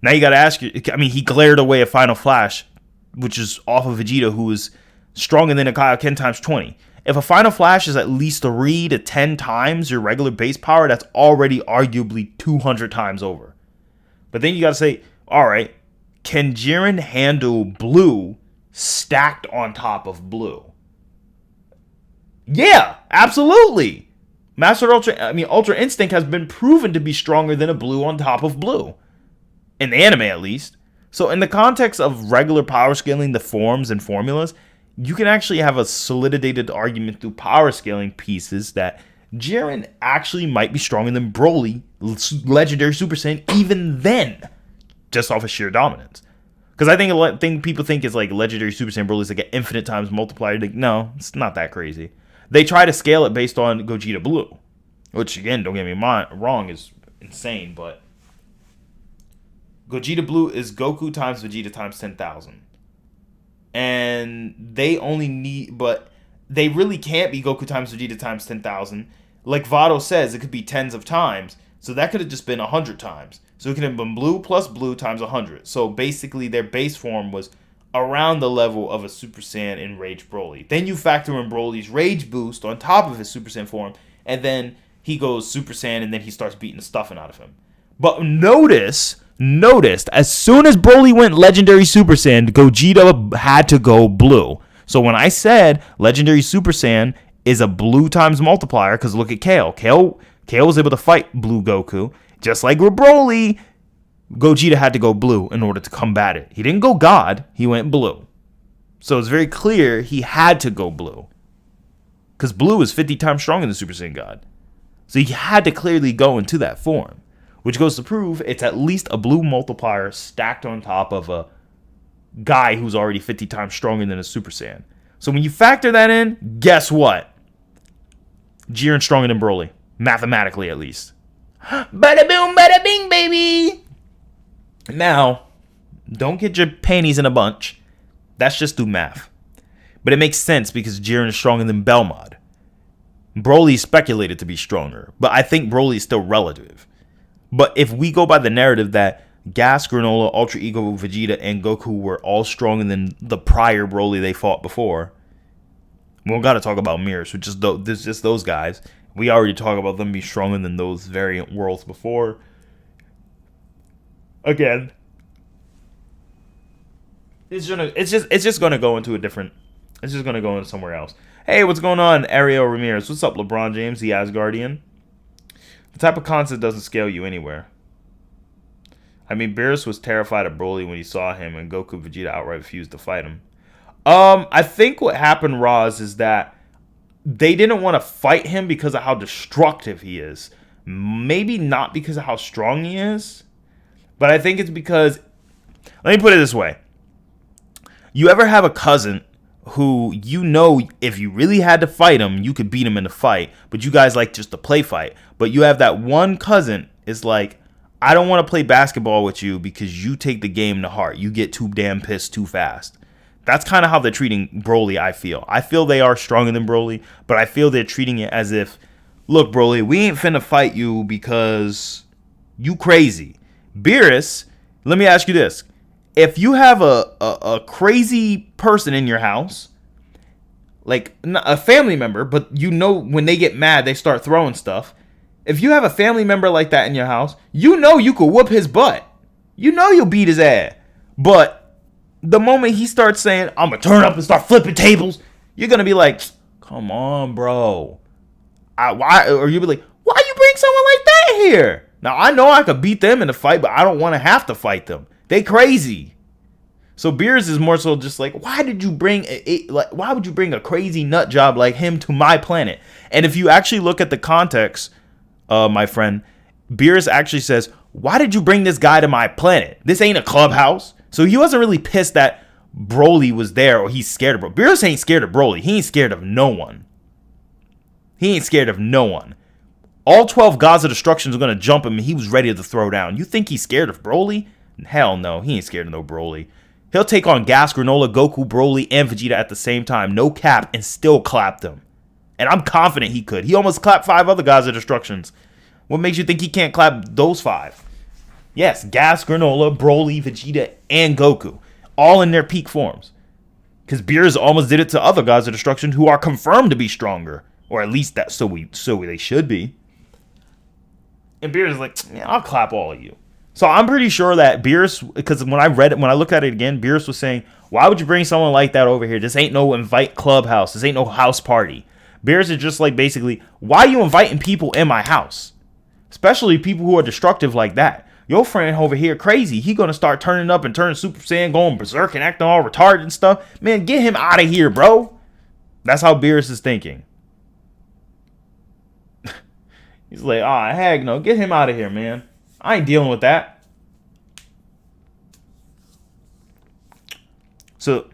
Now you got to ask, he glared away a Final Flash, which is off of Vegeta, who is stronger than a Kaioken times 20. If a Final Flash is at least 3 to 10 times your regular base power, that's already arguably 200 times over. But then you got to say, all right, can Jiren handle Blue stacked on top of Blue? Yeah, absolutely. Ultra Instinct has been proven to be stronger than a Blue on top of Blue. In the anime, at least. So in the context of regular power scaling the forms and formulas, you can actually have a solidified argument through power scaling pieces that Jiren actually might be stronger than Broly, Legendary Super Saiyan, even then, just off of sheer dominance. Because I think people think is like Legendary Super Saiyan Broly is like an infinite times multiplier. Like, no, it's not that crazy. They try to scale it based on Gogeta Blue, which again, don't get me wrong, is insane, but Gogeta Blue is Goku times Vegeta times 10,000. And they only need, but they really can't be Goku times Vegeta times 10,000. Like Vado says, it could be tens of times. So that could have just been 100 times. So it could have been Blue plus Blue times 100. So basically their base form was around the level of a Super Saiyan in Rage Broly. Then you factor in Broly's Rage boost on top of his Super Saiyan form. And then he goes Super Saiyan and then he starts beating the stuffing out of him. But notice, as soon as Broly went Legendary Super Saiyan, Gogeta had to go blue. So when I said Legendary Super Saiyan is a blue times multiplier, because look at Kale. Kale was able to fight blue Goku. Just like with Broly, Gogeta had to go blue in order to combat it. He didn't go God, he went blue. So it's very clear he had to go blue. Because blue is 50 times stronger than Super Saiyan God. So he had to clearly go into that form. Which goes to prove it's at least a blue multiplier stacked on top of a guy who's already 50 times stronger than a Super Saiyan. So when you factor that in, guess what? Jiren's stronger than Broly. Mathematically, at least. Bada boom, bada bing, baby. Now, don't get your panties in a bunch. That's just through math. But it makes sense because Jiren is stronger than Belmod. Broly is speculated to be stronger, but I think Broly is still relative. But if we go by the narrative that Gas, Granola, Ultra Ego, Vegeta, and Goku were all stronger than the prior Broly they fought before, we don't got to talk about mirrors, which is just those guys. We already talked about them being stronger than those variant worlds before. Again, it's just gonna go into a different. It's just gonna go into somewhere else. Hey, what's going on, Ariel Ramirez? What's up, LeBron James, the Asgardian? The type of concept doesn't scale you anywhere. I mean, Beerus was terrified of Broly when he saw him, and Goku and Vegeta outright refused to fight him. I think what happened, Roz, is that they didn't want to fight him because of how destructive he is. Maybe not because of how strong he is, but I think it's because, let me put it this way. You ever have a cousin who you know if you really had to fight him, you could beat him in a fight, but you guys like just to play fight. But you have that one cousin is like, I don't want to play basketball with you because you take the game to heart. You get too damn pissed too fast. That's kind of how they're treating Broly, I feel. I feel they are stronger than Broly, but I feel they're treating it as if, look, Broly, we ain't finna fight you because you crazy. Beerus, let me ask you this. If you have a crazy person in your house, like a family member, but you know when they get mad, they start throwing stuff. If you have a family member like that in your house, you know you could whoop his butt. You know you'll beat his ass. But the moment he starts saying, I'm going to turn up and start flipping tables, you're going to be like, come on, bro. Or you'll be like, why you bring someone like that here? Now, I know I could beat them in a fight, but I don't want to have to fight them. They crazy. So Beers is more so just like, why would you bring a crazy nut job like him to my planet? And if you actually look at the context, my friend, Beers actually says, why did you bring this guy to my planet? This ain't a clubhouse. So he wasn't really pissed that Broly was there or he's scared of Broly. Beers ain't scared of Broly. He ain't scared of no one. All 12 gods of destruction are going to jump him and he was ready to throw down. You think he's scared of Broly? Hell no, he ain't scared of no Broly. He'll take on Gas, Granola, Goku, Broly, and Vegeta at the same time, no cap, and still clap them. And I'm confident he could. He almost clapped 5 other gods of destructions. What makes you think he can't clap those 5? Yes, Gas, Granola, Broly, Vegeta, and Goku, all in their peak forms. Because Beerus almost did it to other gods of destruction who are confirmed to be stronger, or at least that so they should be. And Beerus is like, yeah, I'll clap all of you. So I'm pretty sure that Beerus, because when I looked at it again, Beerus was saying, why would you bring someone like that over here? This ain't no invite clubhouse. This ain't no house party. Beerus is just like basically, why are you inviting people in my house? Especially people who are destructive like that. Your friend over here crazy. He gonna start turning up and turning Super Saiyan, going berserk and acting all retarded and stuff. Man, get him out of here, bro. That's how Beerus is thinking. He's like, heck no, get him out of here, man. I ain't dealing with that. So,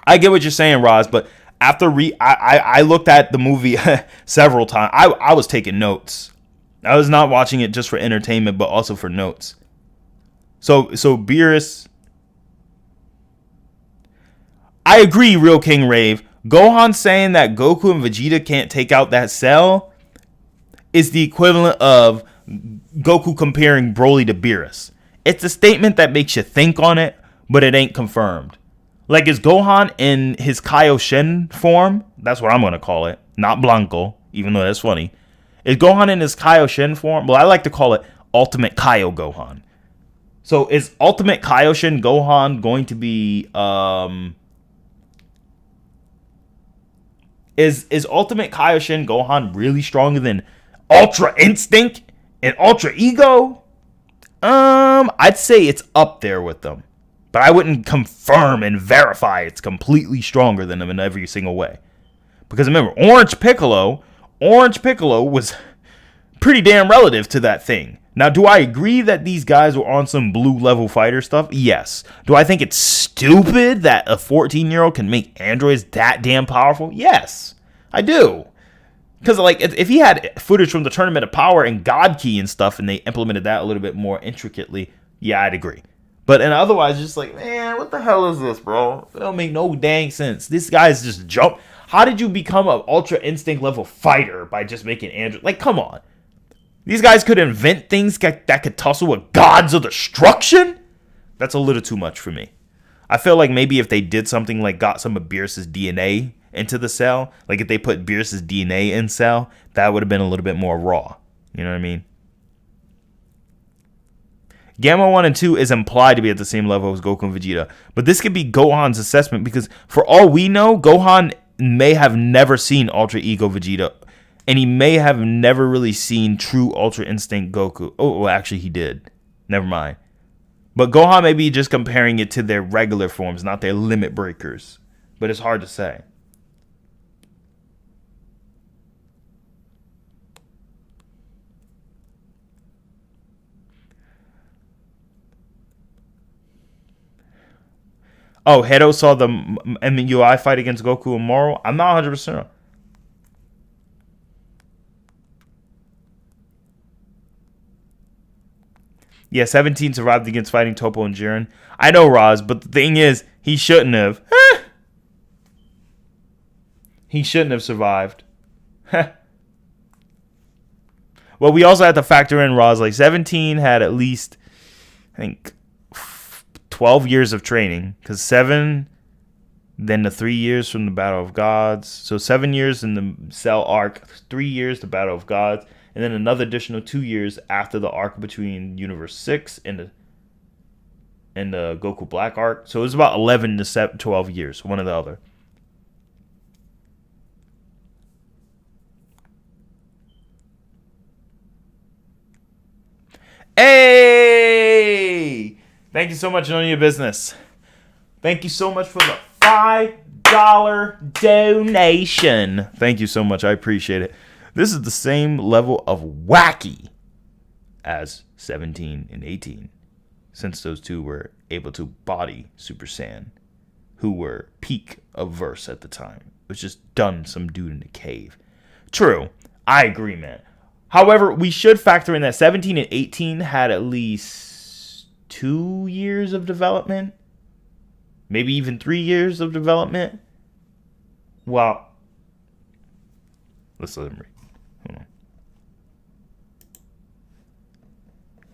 I get what you're saying, Roz, but after I looked at the movie several times. I was taking notes. I was not watching it just for entertainment, but also for notes. So Beerus, I agree, Real King Rave. Gohan saying that Goku and Vegeta can't take out that cell is the equivalent of Goku comparing Broly to Beerus. It's a statement that makes you think on it, but it ain't confirmed. Like, is Gohan in his Kaioshin form? That's what I'm going to call it. Not Blanco, even though that's funny. Is Gohan in his Kaioshin form? Well, I like to call it Ultimate Kaio Gohan. So is Ultimate Kaioshin Gohan going to be is Ultimate Kaioshin Gohan really stronger than Ultra Instinct and Ultra Ego? I'd say it's up there with them, but I wouldn't confirm and verify it's completely stronger than them in every single way. Because remember, Orange Piccolo was pretty damn relative to that thing. Now, do I agree that these guys were on some blue level fighter stuff? Yes. Do I think it's stupid that a 14-year-old can make androids that damn powerful? Yes, I do. Because, like, if he had footage from the Tournament of Power and God Key and stuff, and they implemented that a little bit more intricately, yeah, I'd agree. But and otherwise, just like, man, what the hell is this, bro? It don't make no dang sense. This guy's just jump. How did you become an Ultra Instinct level fighter by just making androids? Like, come on. These guys could invent things that could tussle with gods of destruction? That's a little too much for me. I feel like maybe if they did something like got some of Beerus's DNA into the cell, like if they put Beerus's DNA in cell, that would have been a little bit more raw. You know what I mean? Gamma 1 and 2 is implied to be at the same level as Goku and Vegeta. But this could be Gohan's assessment because for all we know, Gohan may have never seen Ultra Ego Vegeta. And he may have never really seen true Ultra Instinct Goku. Oh, well, actually, he did. Never mind. But Gohan may be just comparing it to their regular forms, not their limit breakers. But it's hard to say. Oh, Hedo saw the MUI fight against Goku and Moro? I'm not 100% sure. Yeah, 17 survived against fighting Toppo and Jiren. I know, Roz, but the thing is, he shouldn't have. He shouldn't have survived. Well, we also have to factor in, Roz, like 17 had at least, I think, 12 years of training. Because 7, then the 3 years from the Battle of Gods. So 7 years in the Cell arc, 3 years the Battle of Gods. And then another additional 2 years after the arc between Universe 6 and the Goku Black arc. So it was about 11 to 12 years, one or the other. Hey! Thank you so much, None of Your Business. Thank you so much for the $5 donation. Thank you so much. I appreciate it. This is the same level of wacky as 17 and 18, since those two were able to body Super Saiyan, who were peak of verse at the time. It was just done some dude in a cave. True, I agree, man. However, we should factor in that 17 and 18 had at least 2 years of development, maybe even 3 years of development. Well, let's let him read.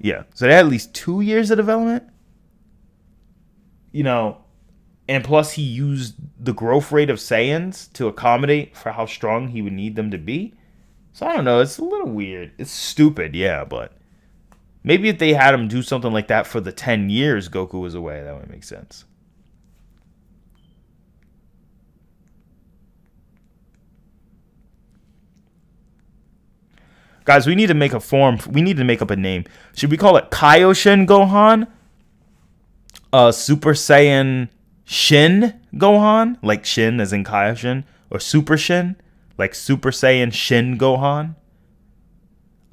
Yeah, so they had at least 2 years of development. You know, and plus he used the growth rate of Saiyans to accommodate for how strong he would need them to be. So I don't know, it's a little weird. It's stupid, yeah, but maybe if they had him do something like that for the 10 years Goku was away, that would make sense. Guys, we need to make a form. We need to make up a name. Should we call it Kaioshin Gohan? Super Saiyan Shin Gohan? Like Shin as in Kaioshin? Or Super Shin? Like Super Saiyan Shin Gohan?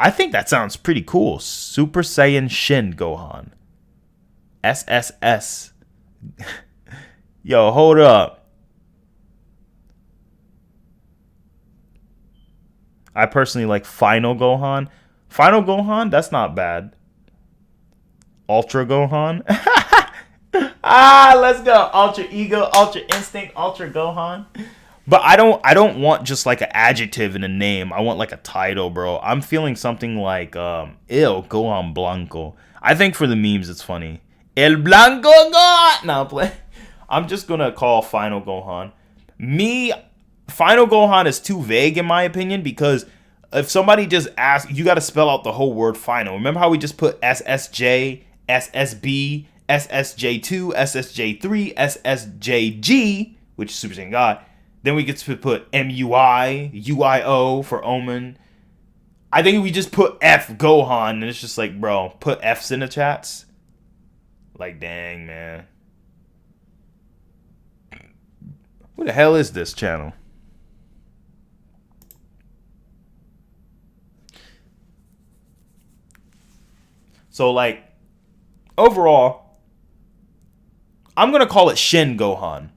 I think that sounds pretty cool. Super Saiyan Shin Gohan. SSS. Yo, hold up. I personally like Final Gohan. Final Gohan, that's not bad. Ultra Gohan. Let's go. Ultra Ego, Ultra Instinct, Ultra Gohan. But I don't want just like an adjective in a name. I want like a title, bro. I'm feeling something like Gohan Blanco. I think for the memes it's funny. El Blanco Gohan. No, I'm just gonna call Final Gohan. Final Gohan is too vague in my opinion because if somebody just asks, you got to spell out the whole word final. Remember how we just put SSJ, SSB, SSJ2, SSJ3, SSJG, which is Super Saiyan God. Then we get to put MUI, UIO for Omen. I think we just put F Gohan, and it's just like, bro, put Fs in the chats. Like, dang, man. What the hell is this channel? So, like, overall, I'm going to call it Shin Gohan.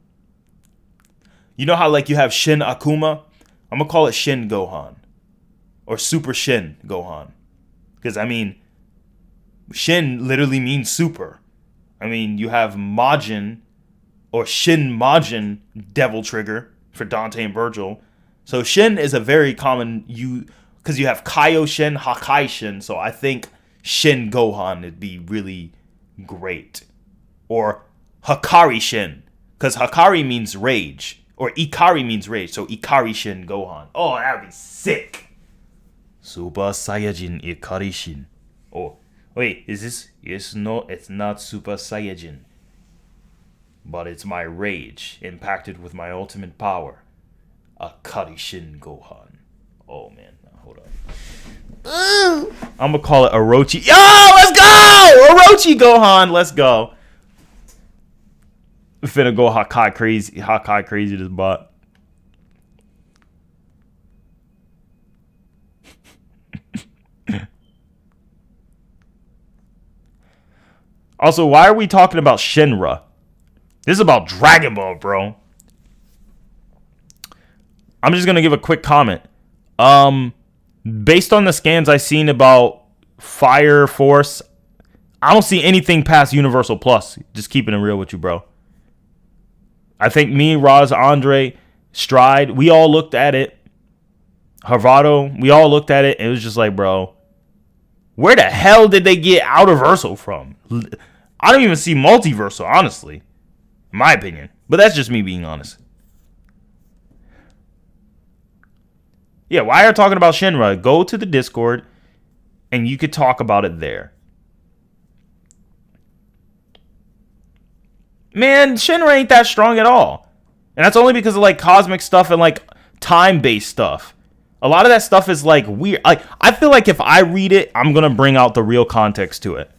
You know how, like, you have Shin Akuma? I'm going to call it Shin Gohan. Or Super Shin Gohan. Because, I mean, Shin literally means super. I mean, you have Majin, or Shin Majin Devil Trigger for Dante and Virgil. So, Shin is a very common, because you have Kaioshin, Hakaishin. So, I think Shin Gohan would be really great. Or Hakari Shin, because Hakari means rage. Or Ikari means rage, so Ikari Shin Gohan. Oh, that would be sick. Super Saiyajin Ikari Shin. Oh, wait, is this? Yes, no, it's not Super Saiyajin. But it's my rage, impacted with my ultimate power. Akari Shin Gohan. Oh, man, hold on. I'm gonna call it Orochi. Yo, let's go! Orochi Gohan, let's go. We finna go Hakai crazy this bot. Also, why are we talking about Shinra? This is about Dragon Ball, bro. I'm just gonna give a quick comment. Based on the scans I've seen about Fire Force, I don't see anything past Universal Plus. Just keeping it real with you, bro. I think me, Roz, Andre, Stride, we all looked at it. Harvado, we all looked at it. And it was just like, bro, where the hell did they get Outerversal from? I don't even see Multiversal, honestly. In my opinion. But that's just me being honest. Yeah, why are you talking about Shinra? Go to the Discord and you could talk about it there. Man, Shinra ain't that strong at all. And that's only because of like cosmic stuff and like time-based stuff. A lot of that stuff is like weird. Like, I feel like if I read it, I'm going to bring out the real context to it.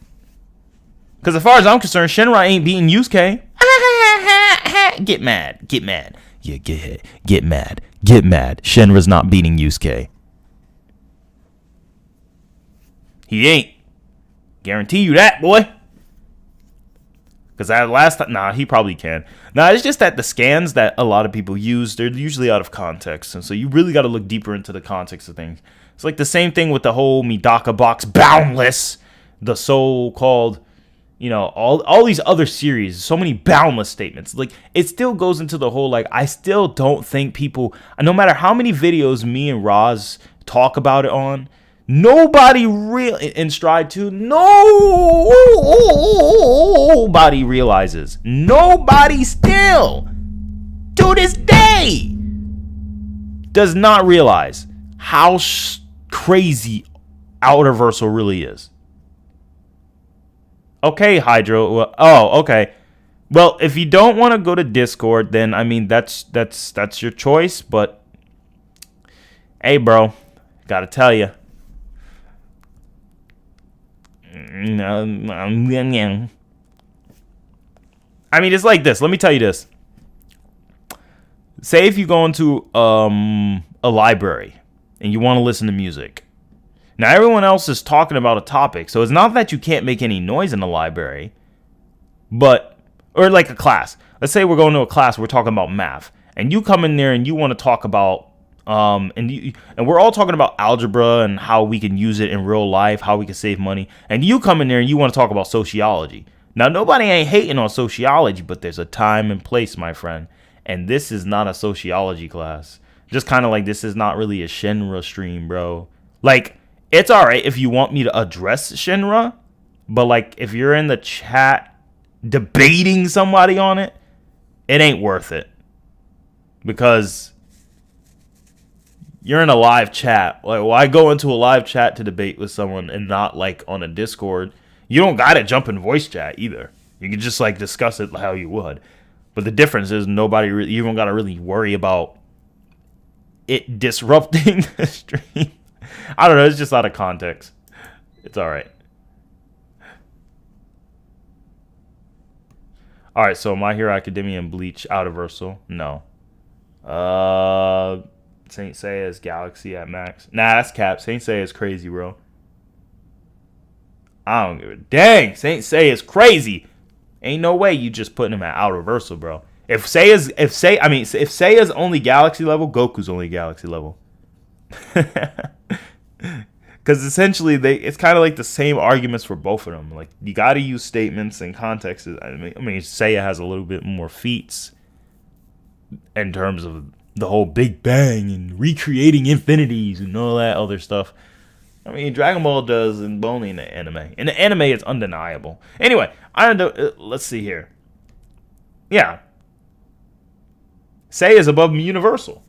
Because as far as I'm concerned, Shinra ain't beating Yusuke. Get mad. Get mad. Yeah, get mad. Get mad. Shinra's not beating Yusuke. He ain't. Guarantee you that, boy. Because that last time, nah, he probably can. Nah, it's just that the scans that a lot of people use, they're usually out of context. And so you really got to look deeper into the context of things. It's like the same thing with the whole Medaka box, Boundless, the so-called, you know, all these other series, so many Boundless statements. Like, it still goes into the whole, like, I still don't think people, no matter how many videos me and Roz talk about it on, nobody in Stride 2, nobody realizes. Nobody still, to this day, does not realize how crazy Outerversal really is. Okay, Hydro. Oh, okay. Well, if you don't want to go to Discord, then I mean that's your choice. But hey, bro, gotta tell you. I mean, it's like this. Let me tell you this. Say if you go into a library and you want to listen to music. Now, everyone else is talking about a topic, so it's not that you can't make any noise in the library, but, or like a class. Let's say we're going to a class, we're talking about math, and you come in there and you want to talk about, and we're all talking about algebra and how we can use it in real life, how we can save money, and you come in there and you want to talk about sociology. Now, nobody ain't hating on sociology, but there's a time and place, my friend, and this is not a sociology class. Just kind of like this is not really a Shinra stream, bro. Like, it's all right if you want me to address Shinra, but like if you're in the chat debating somebody on it, it ain't worth it. Because You're in a live chat. Like, why go into a live chat to debate with someone and not like on a Discord? You don't gotta jump in voice chat either. You can just like discuss it how you would. But the difference is you don't gotta really worry about it disrupting the stream. I don't know. It's just out of context. It's all right. All right. So My Hero Academia and Bleach out of Versal. No. Saint Seiya's Galaxy at max. Nah, that's cap. Saint Seiya's crazy, bro. I don't give a dang. Saint Seiya's crazy. Ain't no way you just putting him at outer Versal, bro. If Seiya's only Galaxy level, Goku's only Galaxy level. Because essentially, it's kind of like the same arguments for both of them. Like, you got to use statements and context. I mean, Seiya has a little bit more feats in terms of the whole Big Bang and recreating infinities and all that other stuff. I mean, Dragon Ball does, and only in the anime. In the anime, it's undeniable. Anyway, let's see here. Yeah. Seiya is above Universal.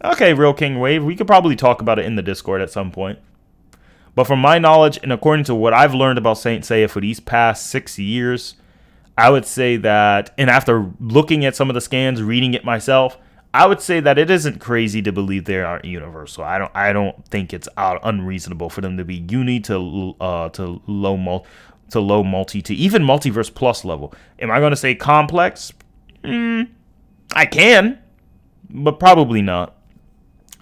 Okay, Real King Wave, we could probably talk about it in the Discord at some point. But from my knowledge, and according to what I've learned about Saint Seiya for these past 6 years, I would say that, and after looking at some of the scans, reading it myself, I would say that it isn't crazy to believe they aren't universal. I don't think it's unreasonable for them to be uni to low multi to even multiverse plus level. Am I going to say complex? I can, but probably not.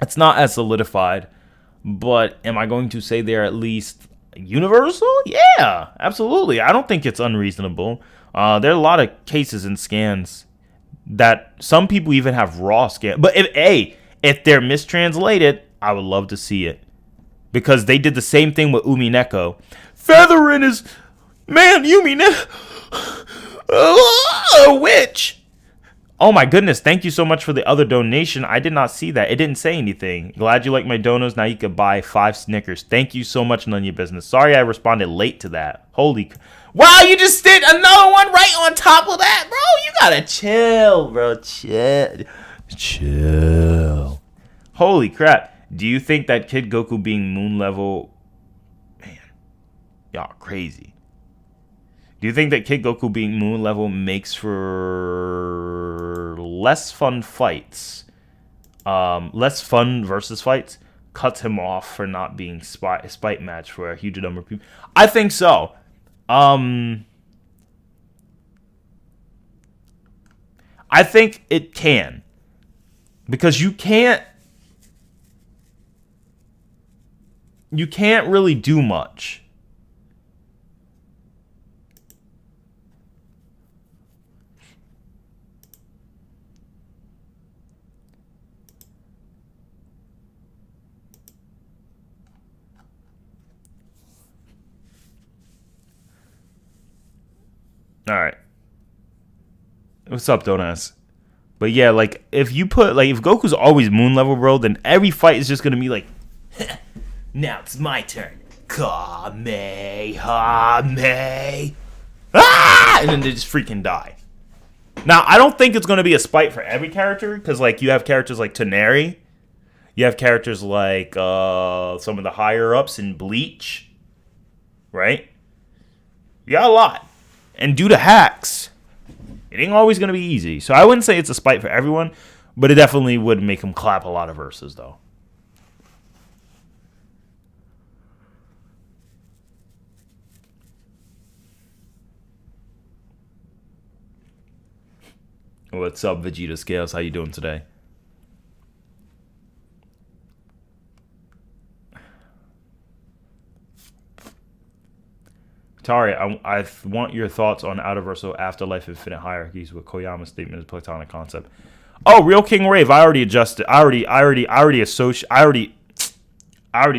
It's not as solidified, but am I going to say they're at least universal? Yeah, absolutely. I don't think it's unreasonable. There are a lot of cases and scans that some people even have raw scans. But if they're mistranslated, I would love to see it. Because they did the same thing with Umineko. Feather in his... Man, Umineko... A witch! Oh my goodness, thank you so much for the other donation. I did not see that. It didn't say anything. Glad you like my donos. Now you can buy 5 Snickers. Thank you so much, none of your business. Sorry I responded late to that. Holy... Wow, you just did another one right on top of that, bro. You gotta chill, bro. Chill. Holy crap. Do you think that Kid Goku being moon level... Man, y'all crazy. Do you think that Kid Goku being moon level makes for less fun fights? Less fun versus fights? Cuts him off for not being spite match for a huge number of people? I think so. I think it can. Because you can't really do much. All right. What's up, Donuts? But yeah, like if Goku's always moon level, bro, then every fight is just gonna be like, now it's my turn. Kamehameha. Ah! And then they just freaking die. Now, I don't think it's gonna be a spite for every character, because like you have characters like Toneri, you have characters like some of the higher ups in Bleach, right? You got a lot. And due to hacks, it ain't always going to be easy. So I wouldn't say it's a spite for everyone, but it definitely would make him clap a lot of verses, though. What's up, Vegeta Scales? How you doing today? ATARi, I want your thoughts on Outerversal Afterlife Infinite Hierarchies with Koyama's statement as platonic concept. Oh, Real King Rave, I already adjusted. I already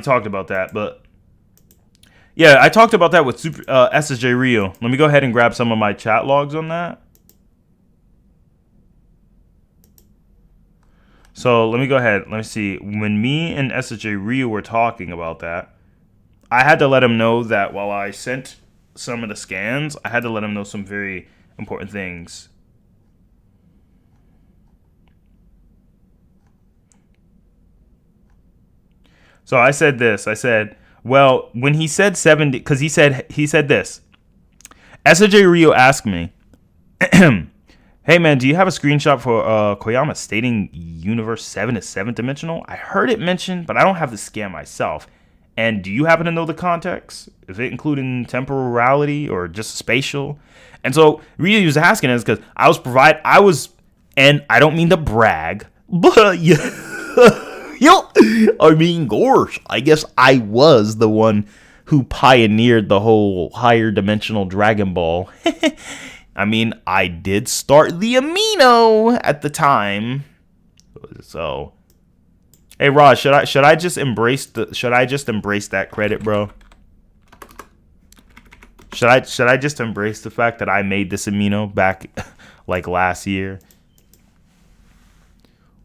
talked about that, but yeah, I talked about that with SSJ Rio. Let me go ahead and grab some of my chat logs on that. So let me go ahead. Let me see. When me and SSJ Rio were talking about that, I had to let him know that while I sent some of the scans, I had to let him know some very important things. So I said this. I said, well, when he said 70, because he said this. SJ Rio asked me, hey man, do you have a screenshot for Koyama stating Universe 7 is 7th dimensional? I heard it mentioned, but I don't have the scan myself. And do you happen to know the context? Is it including temporality or just spatial? And so Rio was asking us because and I don't mean to brag, but yeah. I mean, gosh, I guess I was the one who pioneered the whole higher dimensional Dragon Ball. I mean, I did start the amino at the time. So, hey Raj, should I just embrace that credit, bro? Should I just embrace the fact that I made this amino back like last year?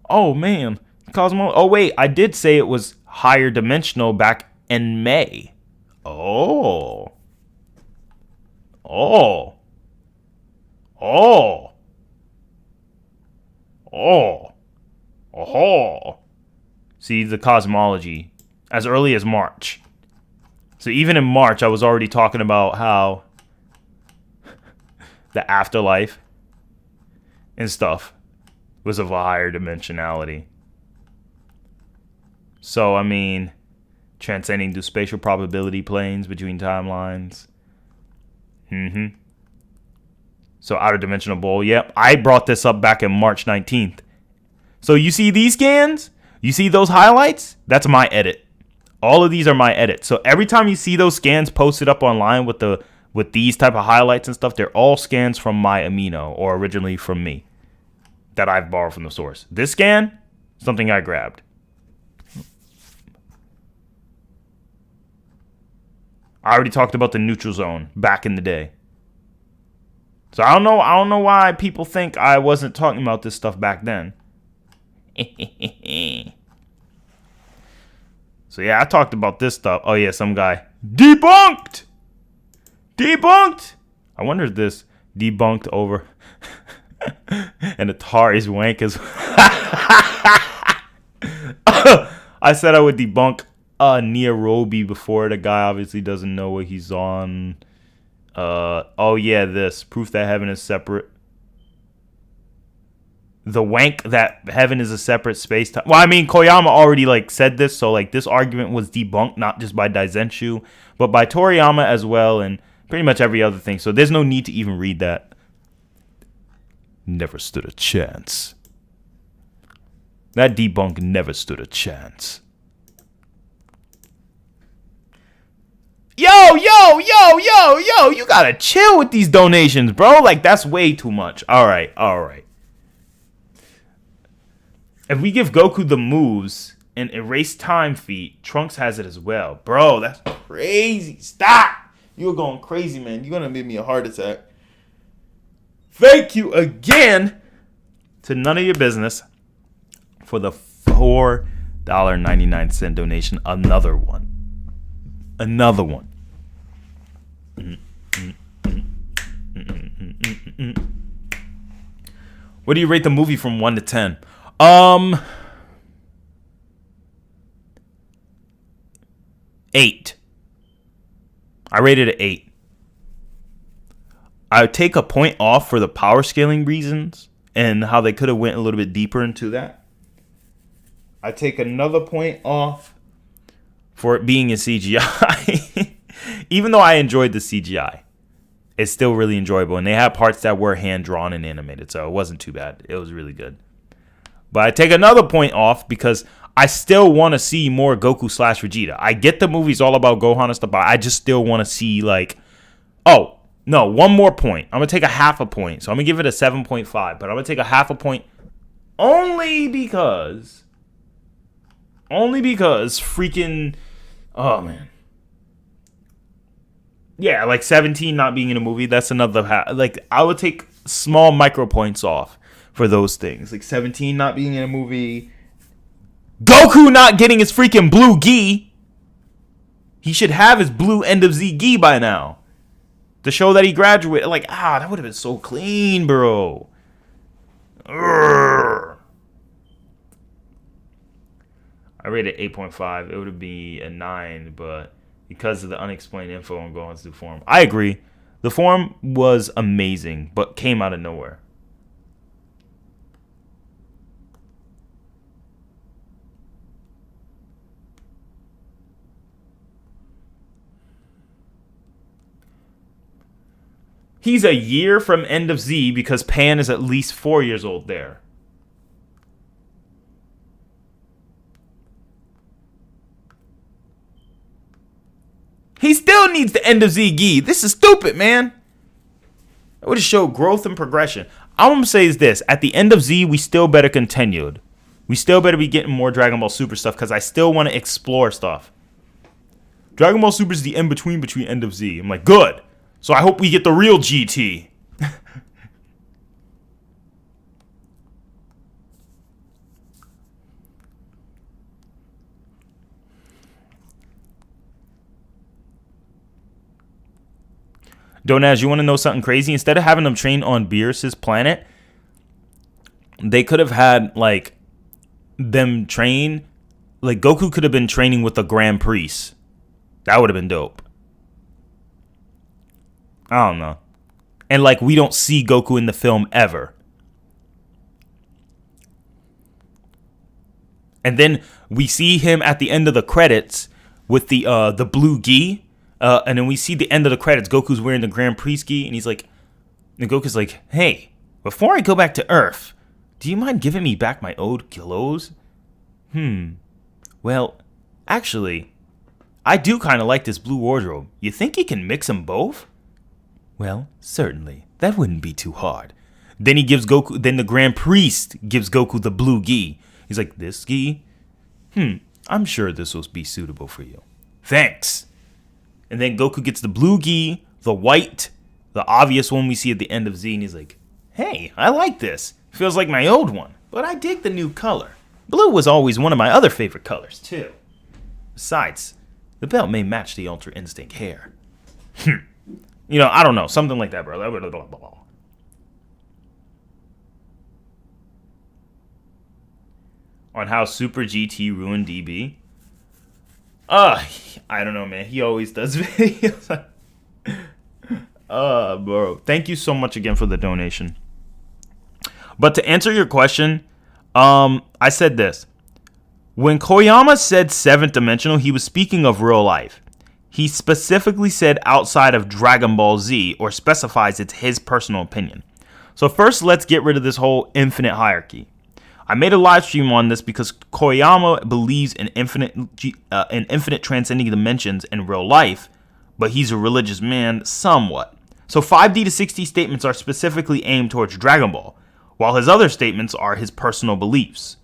Oh man. Cosmo. Oh wait, I did say it was higher dimensional back in May. Oh. See the cosmology as early as March. So even in March, I was already talking about how the afterlife and stuff was of a higher dimensionality. So, I mean, transcending the spatial probability planes between timelines. So, outer dimensional bowl. Yep, I brought this up back in March 19th. So, you see these scans? You see those highlights? That's my edit. All of these are my edits. So, every time you see those scans posted up online with these type of highlights and stuff, they're all scans from my amino, or originally from me, that I've borrowed from the source. This scan, something I grabbed. I already talked about the neutral zone back in the day. So I don't know why people think I wasn't talking about this stuff back then. So yeah, I talked about this stuff. Oh yeah, some guy debunked. I wonder if this debunked over and ATARi's wank is. I said I would debunk Nairobi before. The guy obviously doesn't know what he's on. Oh yeah, this proof that heaven is separate. The wank that heaven is a separate space time. Well, I mean, Koyama already said this, so this argument was debunked not just by Daizenshu, but by Toriyama as well, and pretty much every other thing. So there's no need to even read that. Never stood a chance. That debunk never stood a chance. Yo, you gotta chill with these donations, bro. That's way too much. All right. If we give Goku the moves and erase time feat, Trunks has it as well. Bro, that's crazy. Stop. You're going crazy, man. You're gonna give me a heart attack. Thank you again to None of Your Business for the $4.99 donation. Another one. What do you rate the movie from 1 to 10? 8. I rated it 8. I would take a point off for the power scaling reasons and how they could have went a little bit deeper into that. I take another point off for it being in CGI. Even though I enjoyed the CGI, it's still really enjoyable. And they had parts that were hand-drawn and animated, so it wasn't too bad. It was really good. But I take another point off because I still want to see more Goku / Vegeta. I get the movie's all about Gohan and stuff, but I just still want to see, oh, no, one more point. I'm going to take a half a point. So I'm going to give it a 7.5, but I'm going to take a half a point only because freaking, oh, man. Yeah, 17 not being in a movie, that's another half. I would take small micro points off for those things. 17 not being in a movie. Goku not getting his freaking blue gi. He should have his blue end of Z gi by now. To show that he graduated. That would have been so clean, bro. Urgh. I rated 8.5. It would be a 9, but because of the unexplained info, I'm going through form. I agree. The form was amazing, but came out of nowhere. He's a year from End of Z because Pan is at least 4 years old there. He still needs the End of Z gi. This is stupid, man. It would have showed growth and progression. All I'm going to say is this. At the end of Z, we still better continue. We still better be getting more Dragon Ball Super stuff because I still want to explore stuff. Dragon Ball Super is the in-between between End of Z. I'm like, good. So I hope we get the real GT. Donaz, you want to know something crazy? Instead of having them train on Beerus's planet, they could have had, like, them train. Like, Goku could have been training with the Grand Priest. That would have been dope. I don't know. And, like, we don't see Goku in the film ever. And then we see him at the end of the credits with the blue gi. And then we see the end of the credits. Goku's wearing the Grand Priest gi. And he's like, and Goku's like, hey, before I go back to Earth, do you mind giving me back my old clothes? Well, actually, I do kind of like this blue wardrobe. You think you can mix them both? Well, certainly. That wouldn't be too hard. Then he gives Goku, then the Grand Priest gives Goku the blue gi. He's like, this gi? I'm sure this will be suitable for you. Thanks. And then Goku gets the blue gi, the white, the obvious one we see at the end of Z, and he's like, hey, I like this. Feels like my old one, but I dig the new color. Blue was always one of my other favorite colors, too. Besides, the belt may match the Ultra Instinct hair. You know, I don't know. Something like that, bro. On how Super GT ruined DB? I don't know, man. He always does videos. Bro. Thank you so much again for the donation. But to answer your question, I said this. When Koyama said 7th dimensional, he was speaking of real life. He specifically said outside of Dragon Ball Z, or specifies it's his personal opinion. So first, let's get rid of this whole infinite hierarchy. I made a live stream on this because Koyama believes in infinite transcending dimensions in real life, but he's a religious man somewhat. So 5D to 60 statements are specifically aimed towards Dragon Ball, while his other statements are his personal beliefs.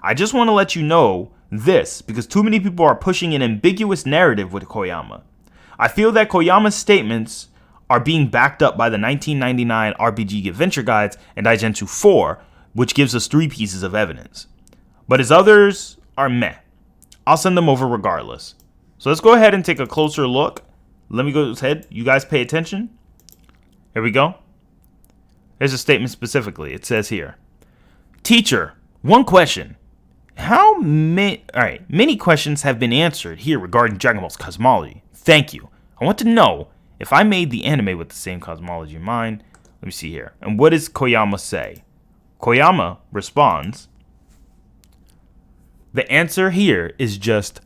I just want to let you know this because too many people are pushing an ambiguous narrative with Koyama. I feel that Koyama's statements are being backed up by the 1999 RPG Adventure Guides and Daigensu 4, which gives us 3 pieces of evidence. But his others are meh. I'll send them over regardless. So let's go ahead and take a closer look. Let me go ahead. You guys pay attention. Here we go. Here's a statement specifically. It says here, teacher, one question. Many questions have been answered here regarding Dragon Ball's cosmology. Thank you. I want to know if I made the anime with the same cosmology in mind. Let me see here. And what does Koyama say? Koyama responds, the answer here is just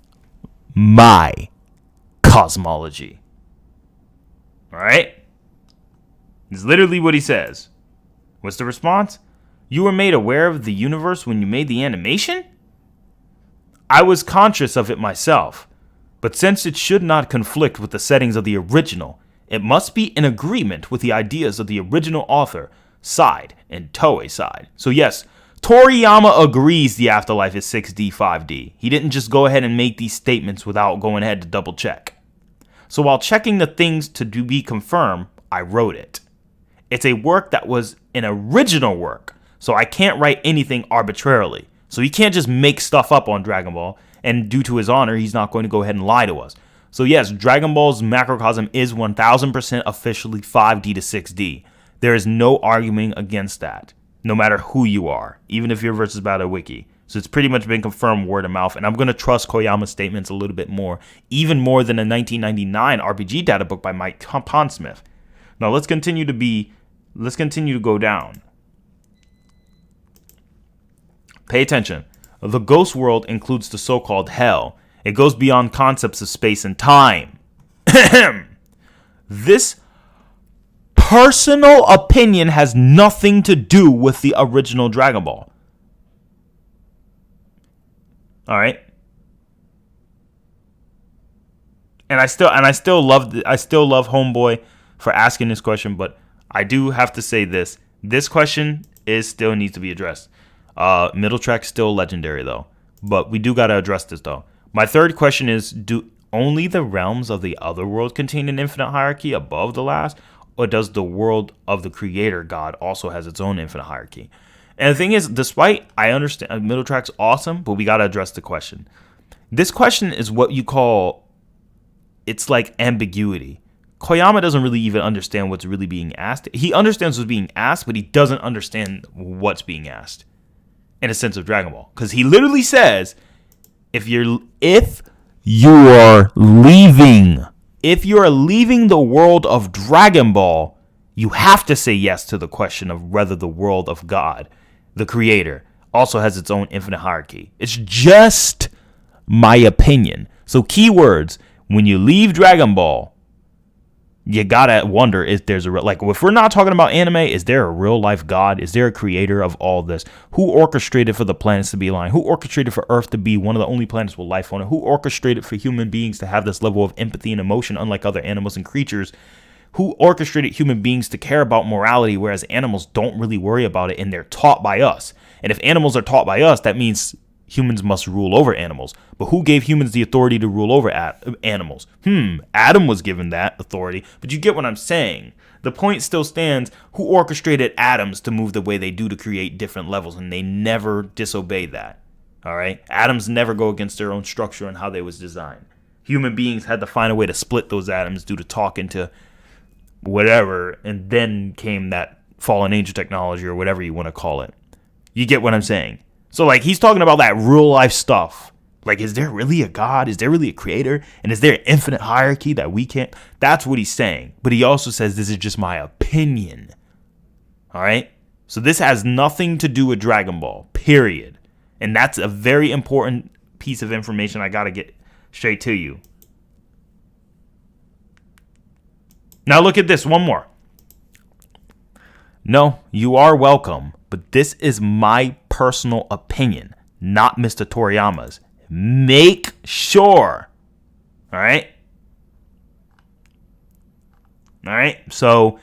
my cosmology. Alright? It's literally what he says. What's the response? You were made aware of the universe when you made the animation? I was conscious of it myself, but since it should not conflict with the settings of the original, it must be in agreement with the ideas of the original author side and Toei side. So yes, Toriyama agrees the afterlife is 6D, 5D. He didn't just go ahead and make these statements without going ahead to double check. So while checking the things to be confirmed, I wrote it. It's a work that was an original work, so I can't write anything arbitrarily. So he can't just make stuff up on Dragon Ball, and due to his honor, he's not going to go ahead and lie to us. So yes, Dragon Ball's macrocosm is 1000% officially 5D to 6D. There is no arguing against that, no matter who you are, even if you're versus Battle Wiki. So it's pretty much been confirmed word of mouth. And I'm going to trust Koyama's statements a little bit more, even more than a 1999 RPG data book by Mike Pondsmith. Now let's continue to go down. Pay attention. The ghost world includes the so-called hell. It goes beyond concepts of space and time. This personal opinion has nothing to do with the original Dragon Ball. All right. And I still love Homeboy for asking this question, but I do have to say this. This question still needs to be addressed. Middle track still legendary though, but we do got to address this though. My third question is, do only the realms of the other world contain an infinite hierarchy above the last, or does the world of the creator God also has its own infinite hierarchy? And the thing is, despite I understand middle track's awesome, but we got to address the question. This question is what you call, it's like ambiguity. Koyama doesn't really even understand what's really being asked. He understands what's being asked, but he doesn't understand what's being asked in a sense of Dragon Ball. Because he literally says, if you are leaving the world of Dragon Ball, you have to say yes to the question of whether the world of God, the creator, also has its own infinite hierarchy. It's just my opinion. So keywords, when you leave Dragon Ball, you gotta wonder if there's a real, like, if we're not talking about anime, is there a real life God? Is there a creator of all this? Who orchestrated for the planets to be aligned? Who orchestrated for Earth to be one of the only planets with life on it? Who orchestrated for human beings to have this level of empathy and emotion, unlike other animals and creatures? Who orchestrated human beings to care about morality, whereas animals don't really worry about it and they're taught by us? And if animals are taught by us, that means humans must rule over animals. But who gave humans the authority to rule over animals? Adam was given that authority. But you get what I'm saying. The point still stands. Who orchestrated atoms to move the way they do to create different levels? And they never disobey that. All right? Atoms never go against their own structure and how they was designed. Human beings had to find a way to split those atoms due to talking to whatever. And then came that fallen angel technology or whatever you want to call it. You get what I'm saying? So, like, he's talking about that real life stuff. Like, is there really a God? Is there really a creator? And is there an infinite hierarchy that we can't? That's what he's saying. But he also says this is just my opinion. All right? So this has nothing to do with Dragon Ball, period. And that's a very important piece of information I got to get straight to you. Now look at this. One more. No, you are welcome. But this is my personal opinion, not Mr. Toriyama's. Make sure. All right? All right? So,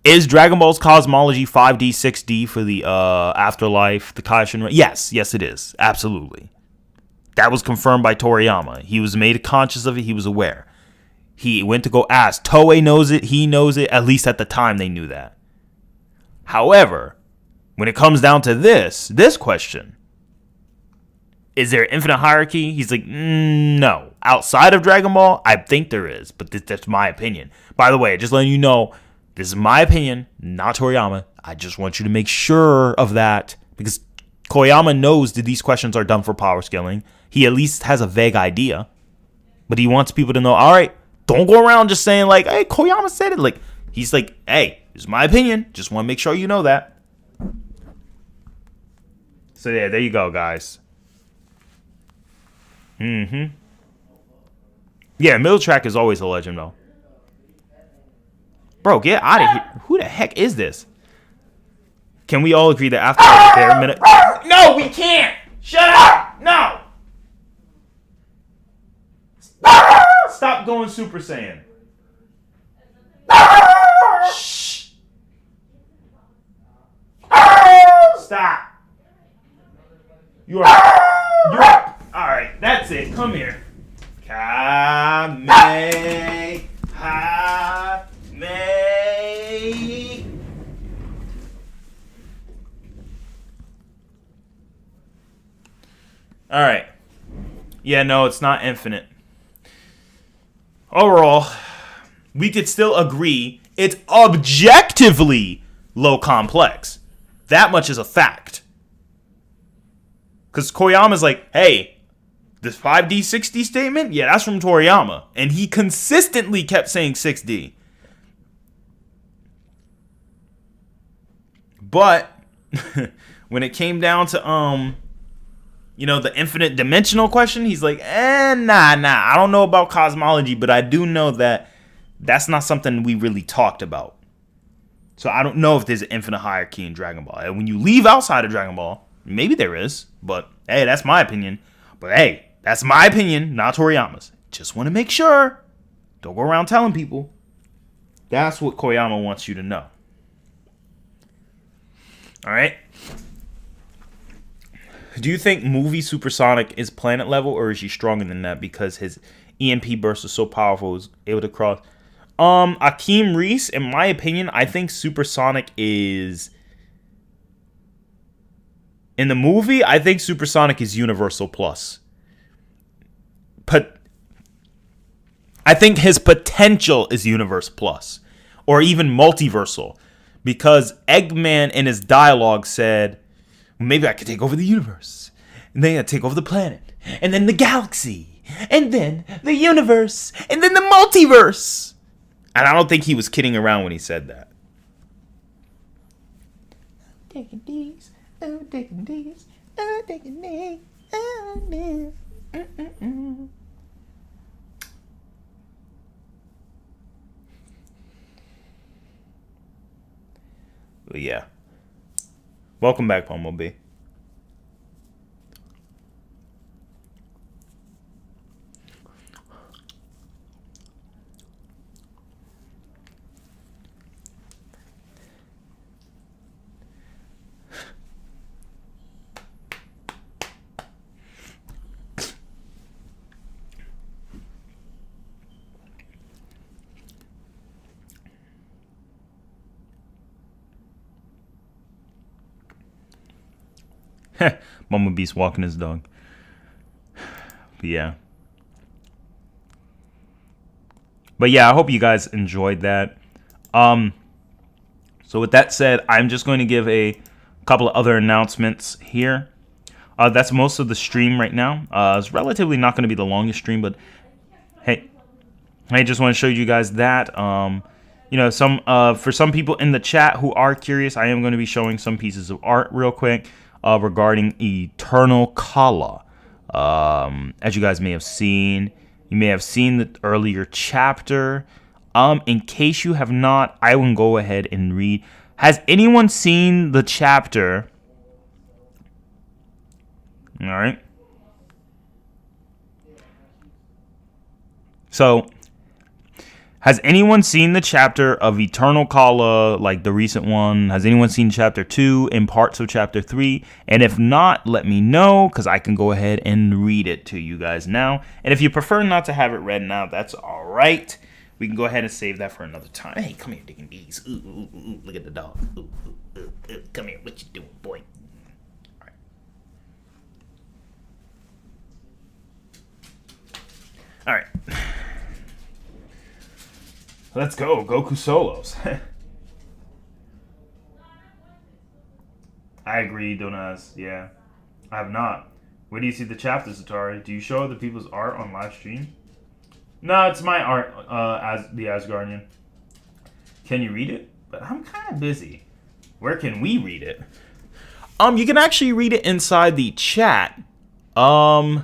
is Dragon Ball's cosmology 5D, 6D for the afterlife, the Kaishin? Yes, it is. Absolutely. That was confirmed by Toriyama. He was made conscious of it. He was aware. He went to go ask. Toei knows it. He knows it. At least at the time they knew that. However, when it comes down to this question, is there infinite hierarchy? He's like, no. Outside of Dragon Ball, I think there is, but that's my opinion. By the way, just letting you know, this is my opinion, not Toriyama. I just want you to make sure of that, because Koyama knows that these questions are done for power scaling. He at least has a vague idea, but he wants people to know, all right, don't go around just saying like, hey, Koyama said it. Like, he's like, hey, this is my opinion. Just want to make sure you know that. So yeah, there you go, guys. Yeah, middle track is always a legend, though. Bro, get out of here. Who the heck is this? Can we all agree that after a bare minute... No, we can't! Shut up! No! Stop going Super Saiyan. Shh. Stop. You're up. All right, that's it. Come here. Kamehameha. All right. Yeah, no, it's not infinite. Overall, we could still agree it's objectively low complex. That much is a fact. Because Koyama's like, hey, this 5D, 6D statement, yeah, that's from Toriyama. And he consistently kept saying 6D. But when it came down to the infinite dimensional question, he's like, nah, I don't know about cosmology, but I do know that that's not something we really talked about. So I don't know if there's an infinite hierarchy in Dragon Ball. And when you leave outside of Dragon Ball, maybe there is, but hey, that's my opinion. But hey, that's my opinion, not Toriyama's. Just want to make sure. Don't go around telling people. That's what Koyama wants you to know. All right. Do you think movie Supersonic is planet level, or is he stronger than that because his EMP burst was so powerful, was able to cross? Akeem Reese, in my opinion, I think Supersonic is in the movie. I think Supersonic is Universal Plus, but I think his potential is Universe Plus, or even Multiversal. Because Eggman in his dialogue said, maybe I could take over the universe. And then I take over the planet. And then the galaxy. And then the universe. And then the multiverse. And I don't think he was kidding around when he said that. Taking these, oh, taking these, oh, taking these, oh, no. But yeah. Welcome back, Bumblebee. Bumblebee's walking his dog. But yeah. But yeah, I hope you guys enjoyed that. So with that said, I'm just going to give a couple of other announcements here. That's most of the stream right now. It's relatively not going to be the longest stream, but hey, I just want to show you guys that. For some people in the chat who are curious, I am going to be showing some pieces of art real quick regarding Eternal Kala. As you guys may have seen, you may have seen the earlier chapter. In case you have not, I will go ahead and read. Has anyone seen the chapter? All right. So, has anyone seen the chapter of Eternal Kala, like the recent one? Has anyone seen chapter 2 and parts of chapter 3? And if not, let me know, because I can go ahead and read it to you guys now. And if you prefer not to have it read now, that's all right. We can go ahead and save that for another time. Hey, come here, digging these. Ooh, ooh, ooh, look at the dog. Ooh, ooh, ooh, ooh. Come here, what you doing, boy? All right. All right. Let's go. Goku solos. I agree, Donaz. Yeah. I have not. Where do you see the chapters, ATARi? Do you show other people's art on live stream? No, it's my art as the Asgardian. Can you read it? But I'm kind of busy. Where can we read it? You can actually read it inside the chat. There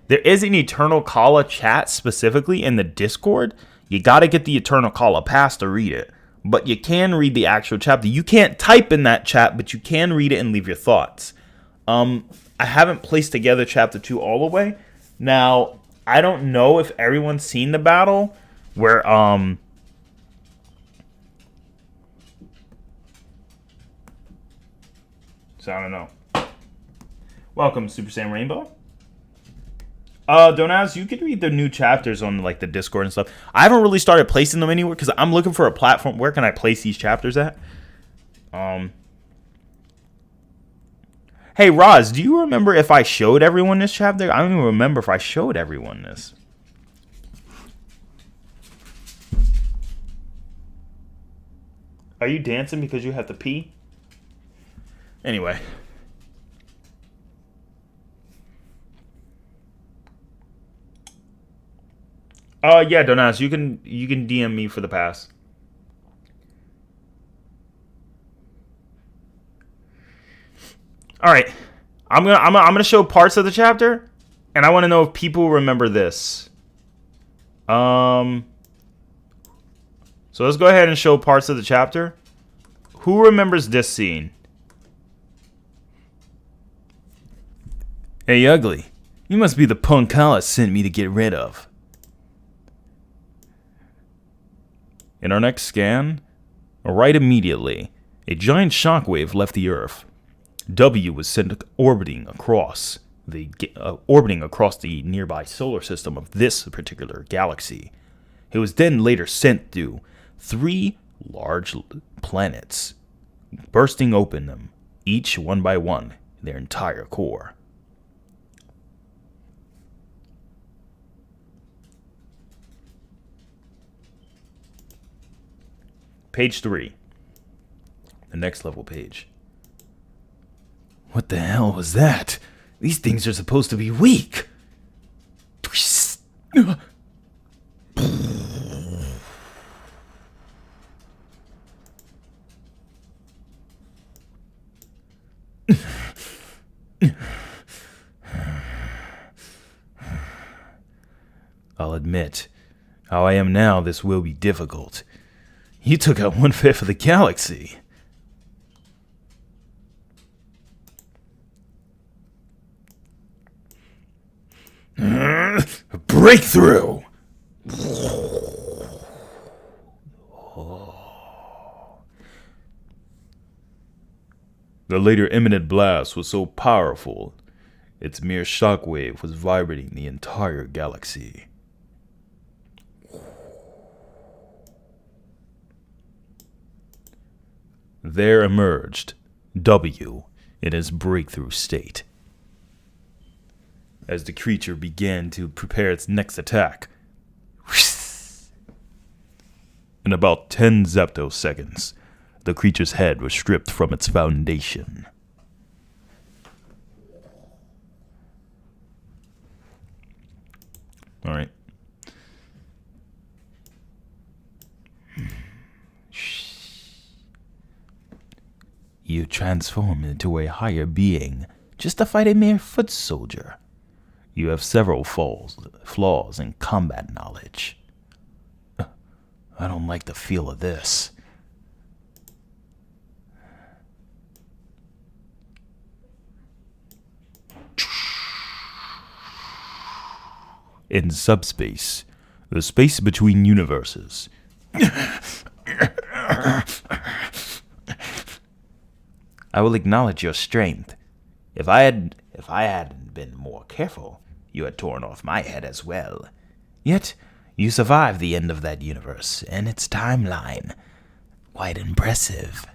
is an Eternal Kala chat specifically in the Discord. You got to get the Eternal Kala pass to read it. But you can read the actual chapter. You can't type in that chat, but you can read it and leave your thoughts. I haven't placed together chapter 2 all the way. Now, I don't know if everyone's seen the battle where so I don't know. Welcome, Super Saiyan Rainbow. Donaz, you could read the new chapters on like the Discord and stuff. I haven't really started placing them anywhere because I'm looking for a platform. Where can I place these chapters at? Hey, Roz, do you remember if I showed everyone this chapter? I don't even remember if I showed everyone this. Are you dancing because you have to pee? Anyway. Yeah, Donas, you can DM me for the pass. All right, I'm gonna show parts of the chapter, and I want to know if people remember this. So let's go ahead and show parts of the chapter. Who remembers this scene? Hey, Ugly. You must be the punk Kala sent me to get rid of. In our next scan, right immediately, a giant shockwave left the Earth. W was sent orbiting across the nearby solar system of this particular galaxy. It was then later sent to 3 large planets, bursting open them, each one by one, their entire core. Page 3. The next level page. What the hell was that? These things are supposed to be weak. I'll admit, how I am now, this will be difficult. You took out 1/5 of the galaxy. Breakthrough! The later imminent blast was so powerful, its mere shockwave was vibrating the entire galaxy. There emerged W in his breakthrough state. As the creature began to prepare its next attack, in about 10 zeptoseconds, the creature's head was stripped from its foundation. All right. You transform into a higher being just to fight a mere foot soldier. You have several flaws in combat knowledge. I don't like the feel of this. In subspace, the space between universes. I will acknowledge your strength. If I hadn't been more careful, you had torn off my head as well. Yet, you survived the end of that universe and its timeline. Quite impressive.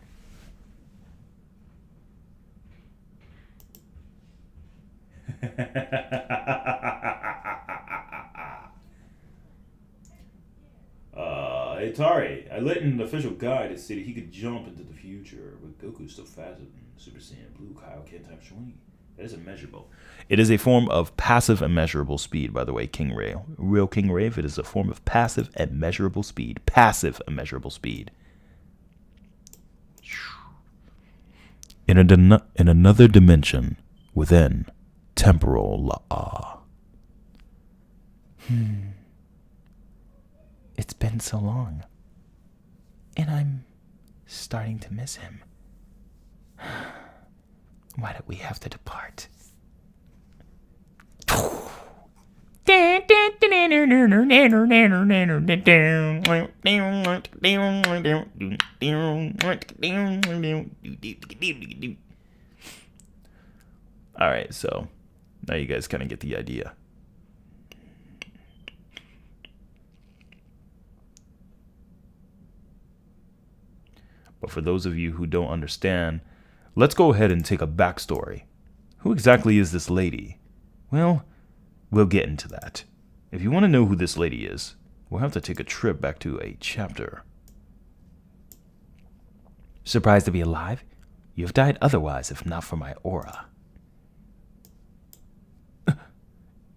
ATARi, I let in an official guide that said he could jump into the future, but Goku's still faster than Super Saiyan Blue. Kyle can't time swing. That is immeasurable. It is a form of passive immeasurable speed, by the way, King Ray. Real King Rave, it is a form of passive immeasurable speed. Passive immeasurable speed. In another dimension, within temporal law. It's been so long. And I'm starting to miss him. Why did we have to depart? Alright, so now you guys kind of get the idea. But for those of you who don't understand, let's go ahead and take a backstory. Who exactly is this lady? Well, we'll get into that. If you want to know who this lady is, we'll have to take a trip back to a chapter. Surprised to be alive? You have died otherwise if not for my aura.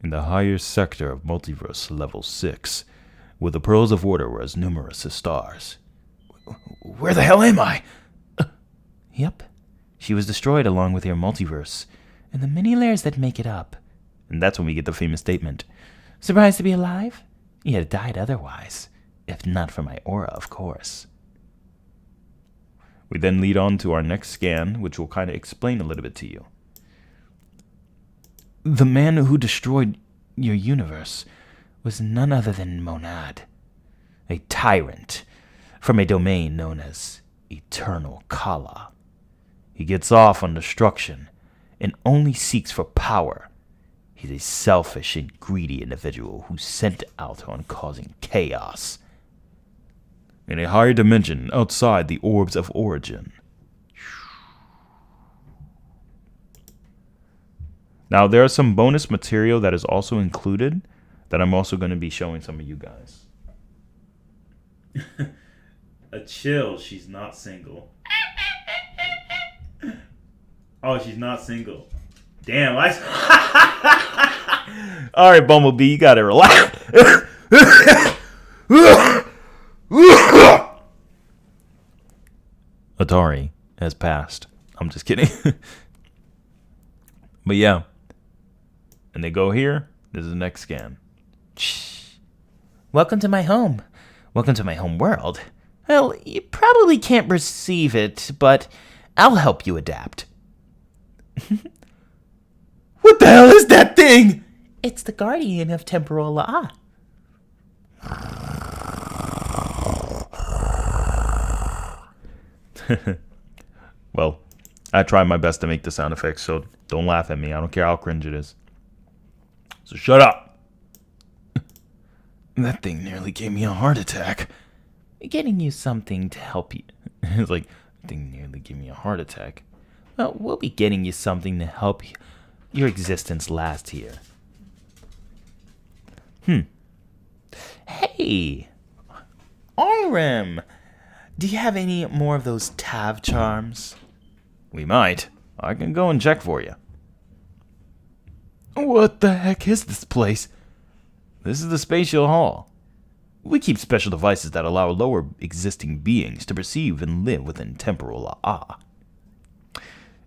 In the higher sector of Multiverse Level 6, where the pearls of order were as numerous as stars. Where the hell am I? Yep. She was destroyed along with your multiverse and the many layers that make it up. And that's when we get the famous statement. Surprised to be alive? You'd have died otherwise. If not for my aura, of course. We then lead on to our next scan, which will kind of explain a little bit to you. The man who destroyed your universe was none other than Monad, a tyrant from a domain known as Eternal Kala. He gets off on destruction and only seeks for power. He's a selfish and greedy individual who's sent out on causing chaos in a higher dimension outside the orbs of origin. Now, there is some bonus material that is also included that I'm also going to be showing some of you guys. A chill, she's not single. Oh, she's not single. Damn, All right, Bumblebee, you gotta relax. ATARi has passed. I'm just kidding. But yeah. And they go here. This is the next scan. Shh. Welcome to my home. Welcome to my home world. Well, you probably can't perceive it, but I'll help you adapt. What the hell is that thing? It's the guardian of temporal law. Well, I tried my best to make the sound effects, so don't laugh at me. I don't care how cringe it is. So shut up. That thing nearly gave me a heart attack. Getting you something to help you. It's like, that thing nearly gave me a heart attack. Well, we'll be getting you something to help your existence last here. Hey, Irem, do you have any more of those Tav charms? We might. I can go and check for you. What the heck is this place? This is the Spatial Hall. We keep special devices that allow lower existing beings to perceive and live within temporal law.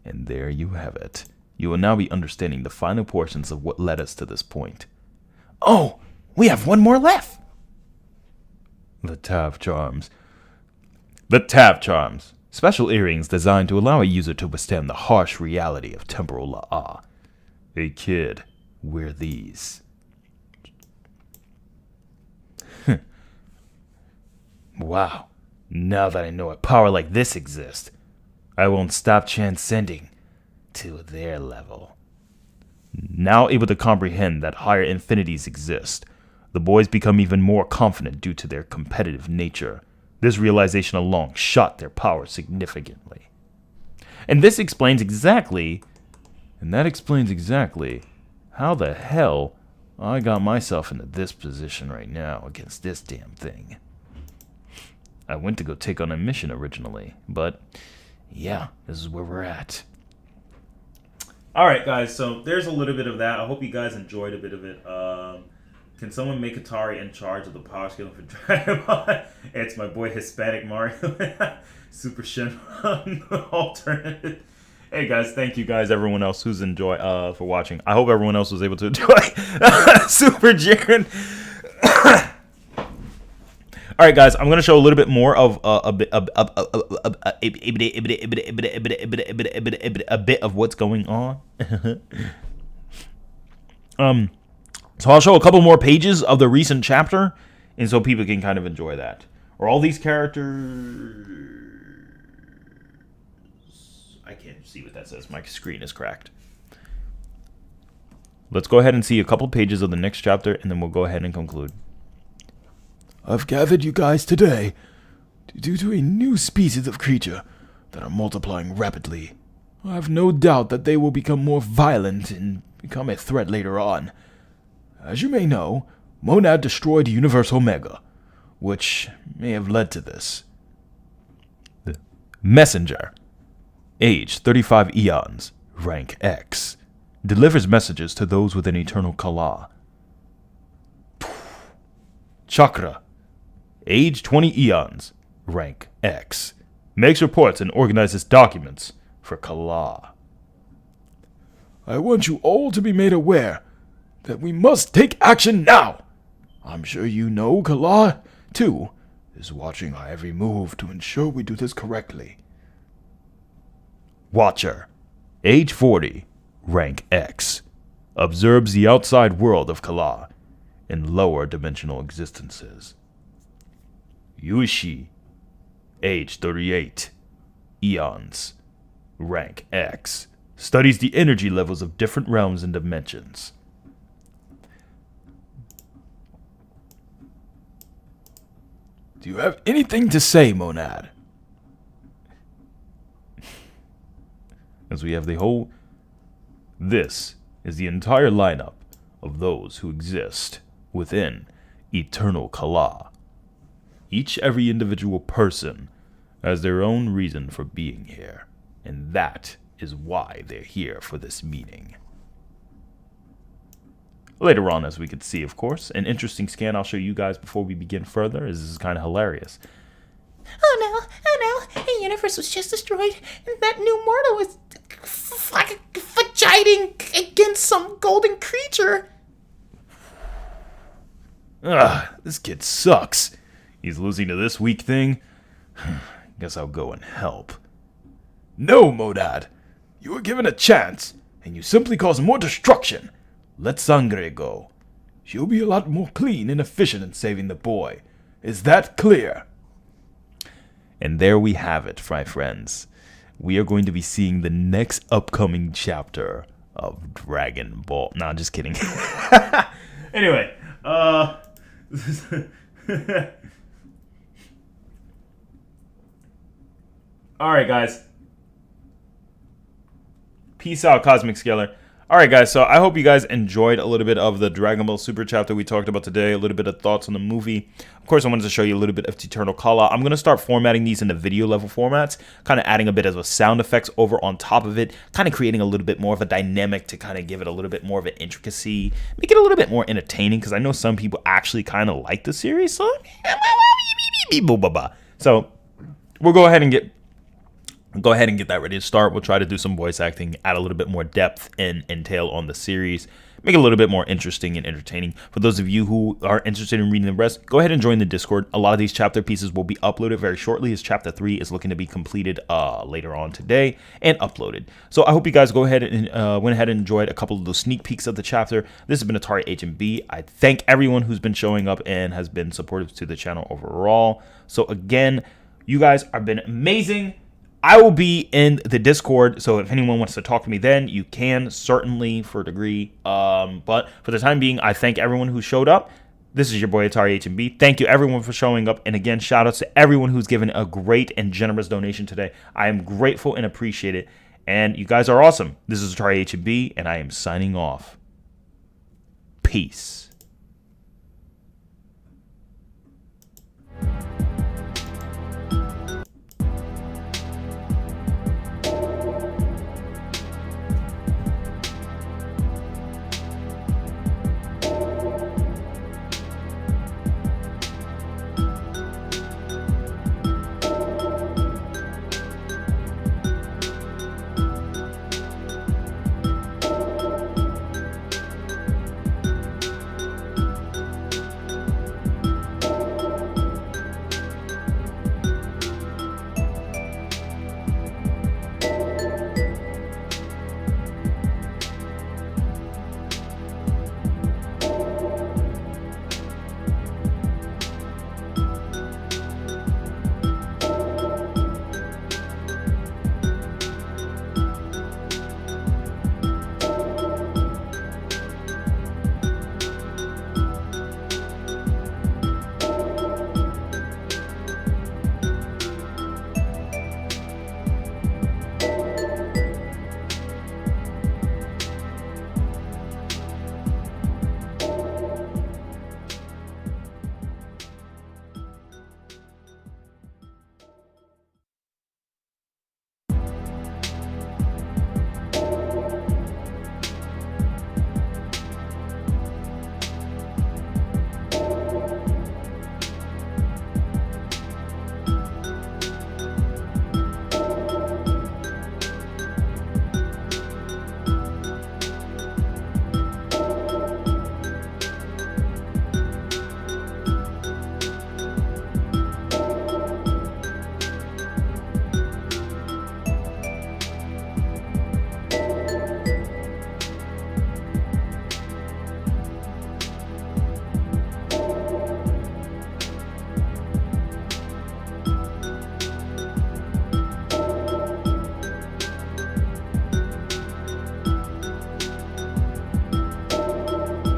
And there you have it. You will now be understanding the final portions of what led us to this point. Oh, we have one more left. The Tav Charms. The Tav Charms. Special earrings designed to allow a user to withstand the harsh reality of temporal law. Hey kid, wear these. Wow. Now that I know a power like this exists, I won't stop transcending to their level. Now able to comprehend that higher infinities exist, the boys become even more confident due to their competitive nature. This realization alone shot their power significantly. And that explains exactly how the hell I got myself into this position right now against this damn thing. I went to go take on a mission originally, but yeah, this is where we're at. Alright guys, so there's a little bit of that. I hope you guys enjoyed a bit of it. Can someone make ATARi in charge of the power scaling for Dragon Ball? It's my boy Hispanic Mario. Super Shenron alternative. Hey guys, thank you guys, everyone else who's for watching. I hope everyone else was able to enjoy Super Jiren. All right, guys, I'm gonna show a little bit more of a bit of what's going on. So I'll show a couple more pages of the recent chapter, and so people can kind of enjoy that. Are all these characters? I can't see what that says. My screen is cracked. Let's go ahead and see a couple pages of the next chapter, and then we'll go ahead and conclude. I've gathered you guys today due to a new species of creature that are multiplying rapidly. I have no doubt that they will become more violent and become a threat later on. As you may know, Monad destroyed Universe Omega, which may have led to this. The Messenger, age 35 eons, rank X, delivers messages to those within Eternal Kala. Chakra, age 20 eons, rank X. Makes reports and organizes documents for Kala. I want you all to be made aware that we must take action now. I'm sure you know Kala, too, is watching our every move to ensure we do this correctly. Watcher, age 40, rank X. Observes the outside world of Kala in lower dimensional existences. Yuishi, age 38, eons, rank X. Studies the energy levels of different realms and dimensions. Do you have anything to say, Monad? As we have the whole... This is the entire lineup of those who exist within Eternal Kala. Every individual person has their own reason for being here, and that is why they're here for this meeting. Later on, as we could see, of course, an interesting scan I'll show you guys before we begin further, as this is kind of hilarious. Oh no, the universe was just destroyed, and that new mortal was fighting against some golden creature. This kid sucks. He's losing to this weak thing. Guess I'll go and help. No, Monad. You were given a chance, and you simply caused more destruction. Let Sangre go. She'll be a lot more clean and efficient in saving the boy. Is that clear? And there we have it, my friends. We are going to be seeing the next upcoming chapter of Dragon Ball. No, I'm just kidding. Anyway, alright, guys. Peace out, Cosmic Scaler. Alright, guys, so I hope you guys enjoyed a little bit of the Dragon Ball Super chapter we talked about today, a little bit of thoughts on the movie. Of course, I wanted to show you a little bit of Eternal Kala. I'm going to start formatting these into video level formats, kind of adding a bit of a sound effects over on top of it, kind of creating a little bit more of a dynamic to kind of give it a little bit more of an intricacy, make it a little bit more entertaining, because I know some people actually kind of like the series, so we'll go ahead and get that ready to start. We'll try to do some voice acting, add a little bit more depth and entail on the series, make it a little bit more interesting and entertaining. For those of you who are interested in reading the rest, go ahead and join the Discord. A lot of these chapter pieces will be uploaded very shortly, as chapter 3 is looking to be completed later on today and uploaded. So I hope you guys go ahead and went ahead and enjoyed a couple of those sneak peeks of the chapter. This has been ATARi HMB. I thank everyone who's been showing up and has been supportive to the channel overall. So again, you guys have been amazing. I will be in the Discord, so if anyone wants to talk to me then, you can, certainly, for a degree. But for the time being, I thank everyone who showed up. This is your boy ATARi HMB. Thank you, everyone, for showing up. And again, shout outs to everyone who's given a great and generous donation today. I am grateful and appreciate it. And you guys are awesome. This is ATARi HMB, and I am signing off. Peace.